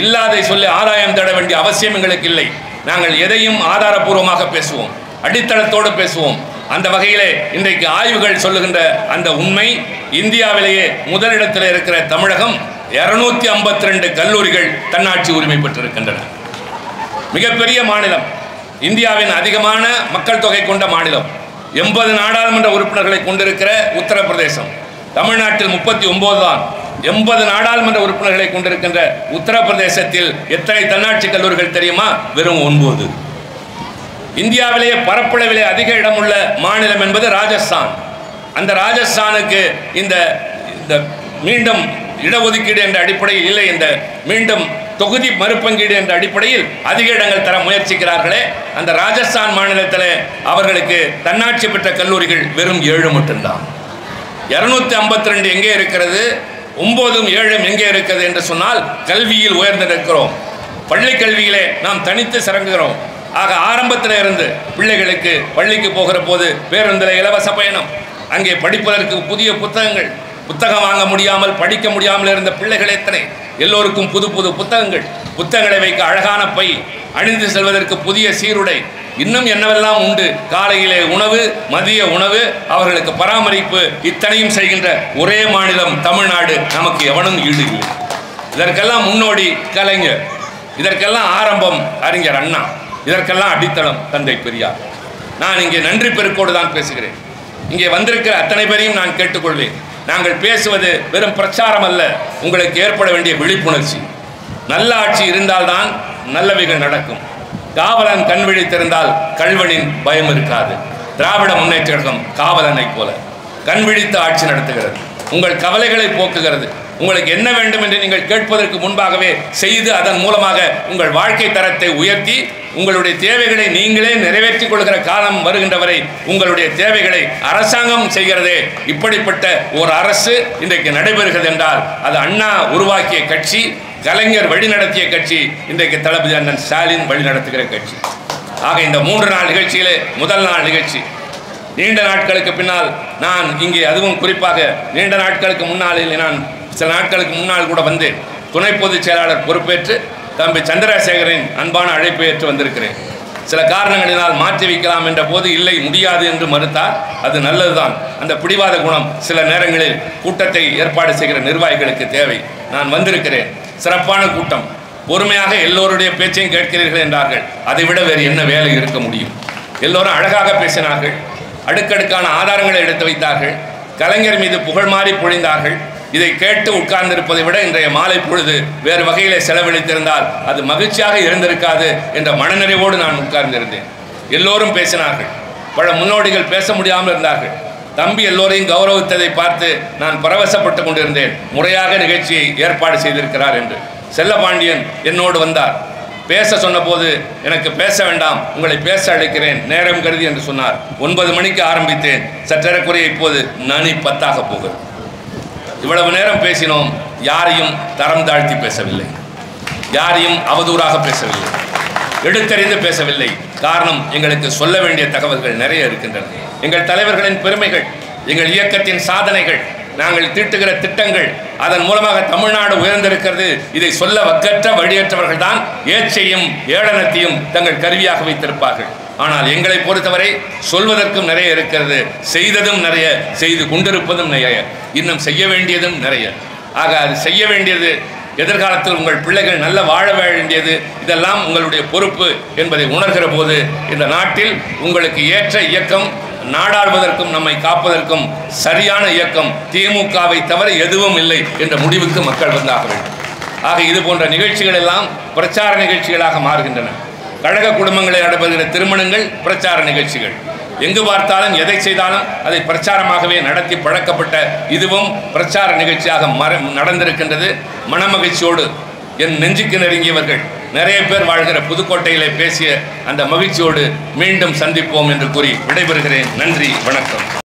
இல்லாதை சொல்லி ஆதாயம் தேட வேண்டிய அவசியம் எங்களுக்கு இல்லை. நாங்கள் எதையும் ஆதாரபூர்வமாக பேசுவோம், அடித்தளத்தோடு பேசுவோம். அந்த வகையிலே இன்றைக்கு ஆய்வுகள் சொல்லுகின்ற அந்த உண்மை, இந்தியாவிலேயே முதலிடத்தில் இருக்கிற தமிழகம் 252 கல்லூரிகள் தன்னாட்சி உரிமை பெற்றிருக்கின்றன. மிகப்பெரிய மாநிலம், இந்தியாவின் அதிகமான மக்கள் தொகை கொண்ட மாநிலம், 80 நாடாளுமன்ற உறுப்பினர்களை கொண்டிருக்கிற உத்தரப்பிரதேசம். தமிழ்நாட்டில் 39 தான். 80 நாடாளுமன்ற உறுப்பினர்களை கொண்டிருக்கின்ற உத்தரப்பிரதேசத்தில் எத்தனை தன்னாட்சி கல்லூரிகள் தெரியுமா? வெறும் 9. இந்தியாவிலேயே பரப்பளவிலே அதிக இடமுள்ள மாநிலம் என்பது ராஜஸ்தான். அந்த ராஜஸ்தானுக்கு இந்த மீண்டும் இடஒதுக்கீடு என்ற அடிப்படையில் இல்லை, இந்த மீண்டும் தொகுதி மறுபங்கீடு என்ற அடிப்படையில் அதிக இடங்கள் தர முயற்சிக்கிறார்களே, அந்த ராஜஸ்தான் மாநிலத்தில் அவர்களுக்கு தன்னாட்சி பெற்ற கல்லூரிகள் வெறும் 7 மட்டும்தான். 252 எங்கே இருக்கிறது? 9ம் 7ம் எங்கே இருக்கிறது என்று சொன்னால் கல்வியில் உயர்ந்திருக்கிறோம். பள்ளி கல்வியிலே நாம் தனித்து சிறங்குகிறோம். ஆக ஆரம்பத்தில் இருந்து பிள்ளைகளுக்கு பள்ளிக்கு போகிற போது பேருந்தில் இலவச பயணம், அங்கே படிப்பதற்கு புதிய புத்தகம் வாங்க முடியாமல் படிக்க முடியாமல் இருந்த பிள்ளைகள் எத்தனை, எல்லோருக்கும் புது புது புத்தகங்களை வைக்க அழகான பை, அணிந்து செல்வதற்கு புதிய சீருடை, இன்னும் என்னவெல்லாம் உண்டு. காலையிலே உணவு, மதிய உணவு, அவர்களுக்கு பராமரிப்பு, இத்தனையும் செய்கின்ற ஒரே மாநிலம் தமிழ்நாடு. நமக்கு எவனும் ஈடு இல்லை. இதற்கெல்லாம் முன்னோடி கலைஞர், இதற்கெல்லாம் ஆரம்பம் அறிஞர் அண்ணா, இதற்கெல்லாம் அடித்தளம் தந்தை பெரியார். நான் இங்கே நன்றி பெருக்கோடு தான் பேசுகிறேன். இங்கே வந்திருக்கிற அத்தனை பேரையும் நான் கேட்டுக்கொள்வேன். நாங்கள் பேசுவது வெறும் பிரச்சாரம் அல்ல, உங்களுக்கு ஏற்பட வேண்டிய விழிப்புணர்ச்சி. நல்ல ஆட்சி இருந்தால்தான் நல்லவைகள் நடக்கும். காவலன் கண் விழித்திருந்தால் கள்வனின் பயம் இருக்காது. திராவிட முன்னேற்ற கழகம் காவலனை போல கண் விழித்து ஆட்சி நடத்துகிறது, உங்கள் கவலைகளை போக்குகிறது. உங்களுக்கு என்ன வேண்டும் என்று நீங்கள் கேட்பதற்கு முன்பாகவே செய்து அதன் மூலமாக உங்கள் வாழ்க்கை தரத்தை உயர்த்தி உங்களுடைய தேவைகளை நீங்களே நிறைவேற்றிக் கொள்கிற காலம் வருகின்ற வரை உங்களுடைய தேவைகளை அரசாங்கம் செய்கிறதே. இப்படிப்பட்ட ஒரு அரசு இன்றைக்கு நடைபெறுகிறது என்றால் அது அண்ணா உருவாக்கிய கட்சி, கலைஞர் வழிநடத்திய கட்சி, இன்றைக்கு தளபதி அண்ணன் ஸ்டாலின் வழிநடத்துகிற கட்சி. ஆக இந்த 3 நாள் நிகழ்ச்சியிலே முதல் நாள் நிகழ்ச்சி, நீண்ட நாட்களுக்கு பின்னால் நான் இங்கே, அதுவும் குறிப்பாக நீண்ட நாட்களுக்கு முன்னாளில் நான் சில நாட்களுக்கு முன்னால் கூட வந்து துணை பொதுச் செயலாளர் பொறுப்பேற்று தம்பி சந்திரசேகரின் அன்பான அழைப்பை ஏற்று வந்திருக்கிறேன். சில காரணங்களினால் மாற்றி வைக்கலாம் என்ற போது இல்லை, முடியாது என்று மறுத்தார். அது நல்லதுதான். அந்த பிடிவாத குணம் சில நேரங்களில் கூட்டத்தை ஏற்பாடு செய்கிற நிர்வாகிகளுக்கு தேவை. நான் வந்திருக்கிறேன். சிறப்பான கூட்டம், பொறுமையாக எல்லோருடைய பேச்சையும் கேட்கிறீர்கள் என்றார்கள். அதைவிட வேறு என்ன வேலை இருக்க முடியும்? எல்லோரும் அழகாக பேசினார்கள், அடுக்கடுக்கான ஆதாரங்களை எடுத்து வைத்தார்கள், கலைஞர் மீது புகழ் மாறி பொழிந்தார்கள். இதை கேட்டு உட்கார்ந்திருப்பதை விட இன்றைய மாலை பொழுது வேறு வகையிலே செலவழித்திருந்தால் அது மகிழ்ச்சியாக இருந்திருக்காது என்ற மனநிறைவோடு நான் உட்கார்ந்திருந்தேன். எல்லோரும் பேசினார்கள். பல முன்னோடிகள் பேச முடியாமல் இருந்தார்கள். தம்பி எல்லோரையும் கௌரவித்ததை பார்த்து நான் பரவசப்பட்டு கொண்டிருந்தேன். முறையாக நிகழ்ச்சியை ஏற்பாடு செய்திருக்கிறார் என்று. செல்லபாண்டியன் என்னோடு வந்தார். பேச சொன்னபோது எனக்கு பேச வேண்டாம், உங்களை பேச அழைக்கிறேன் நேரம் கருதி என்று சொன்னார். 9 மணிக்கு ஆரம்பித்தேன். சற்றேறக்குறைய இப்போது நனி 10ஆக போகிறது. இவ்வளவு நேரம் பேசினோம். யாரையும் தரம் தாழ்த்தி பேசவில்லை, யாரையும் அவதூறாக பேசவில்லை, எடுத்தறிந்து பேசவில்லை. காரணம், எங்களுக்கு சொல்ல வேண்டிய தகவல்கள் நிறைய இருக்கின்றன. எங்கள் தலைவர்களின் பெருமைகள், எங்கள் இயக்கத்தின் சாதனைகள், நாங்கள் தீட்டுகிற திட்டங்கள், அதன் மூலமாக தமிழ்நாடு உயர்ந்திருக்கிறது. இதை சொல்ல வக்கற்ற வழியற்றவர்கள் தான் ஏச்சையும் ஏளனத்தையும் தங்கள் கருவியாக வைத்திருப்பார்கள். ஆனால் எங்களை பொறுத்தவரை சொல்வதற்கும் நிறைய இருக்கிறது, செய்ததும் நிறைய, செய்து கொண்டிருப்பதும் நிறைய, இன்னும் செய்ய வேண்டியதும் நிறைய. ஆக அது செய்ய வேண்டியது, எதிர்காலத்தில் உங்கள் பிள்ளைகள் நல்ல வாழ வேண்டியது, இதெல்லாம் உங்களுடைய பொறுப்பு என்பதை உணர்கிற போது இந்த நாட்டில் உங்களுக்கு ஏற்ற இயக்கம், நாடாளுவதற்கும் நம்மை காப்பதற்கும் சரியான இயக்கம் திமுகவை தவிர எதுவும் இல்லை என்ற முடிவுக்கு மக்கள் வந்தாக வேண்டும். ஆக இது போன்ற நிகழ்ச்சிகள் எல்லாம் பிரச்சார நிகழ்ச்சிகளாக மாறுகின்றன. கழக குடும்பங்களை நடைபெறுகிற திருமணங்கள் பிரச்சார நிகழ்ச்சிகள். எங்கு பார்த்தாலும் எதை செய்தாலும் அதை பிரச்சாரமாகவே நடத்தி பழக்கப்பட்ட இதுவும் பிரச்சார நிகழ்ச்சியாக நடந்திருக்கின்றது. மனமகிழ்ச்சியோடு என் நெஞ்சுக்கு நெருங்கியவர்கள் நிறைய பேர் வாழ்கிற புதுக்கோட்டையிலே பேசிய அந்த மகிழ்ச்சியோடு மீண்டும் சந்திப்போம் என்று கூறி விடைபெறுகிறேன். நன்றி, வணக்கம்.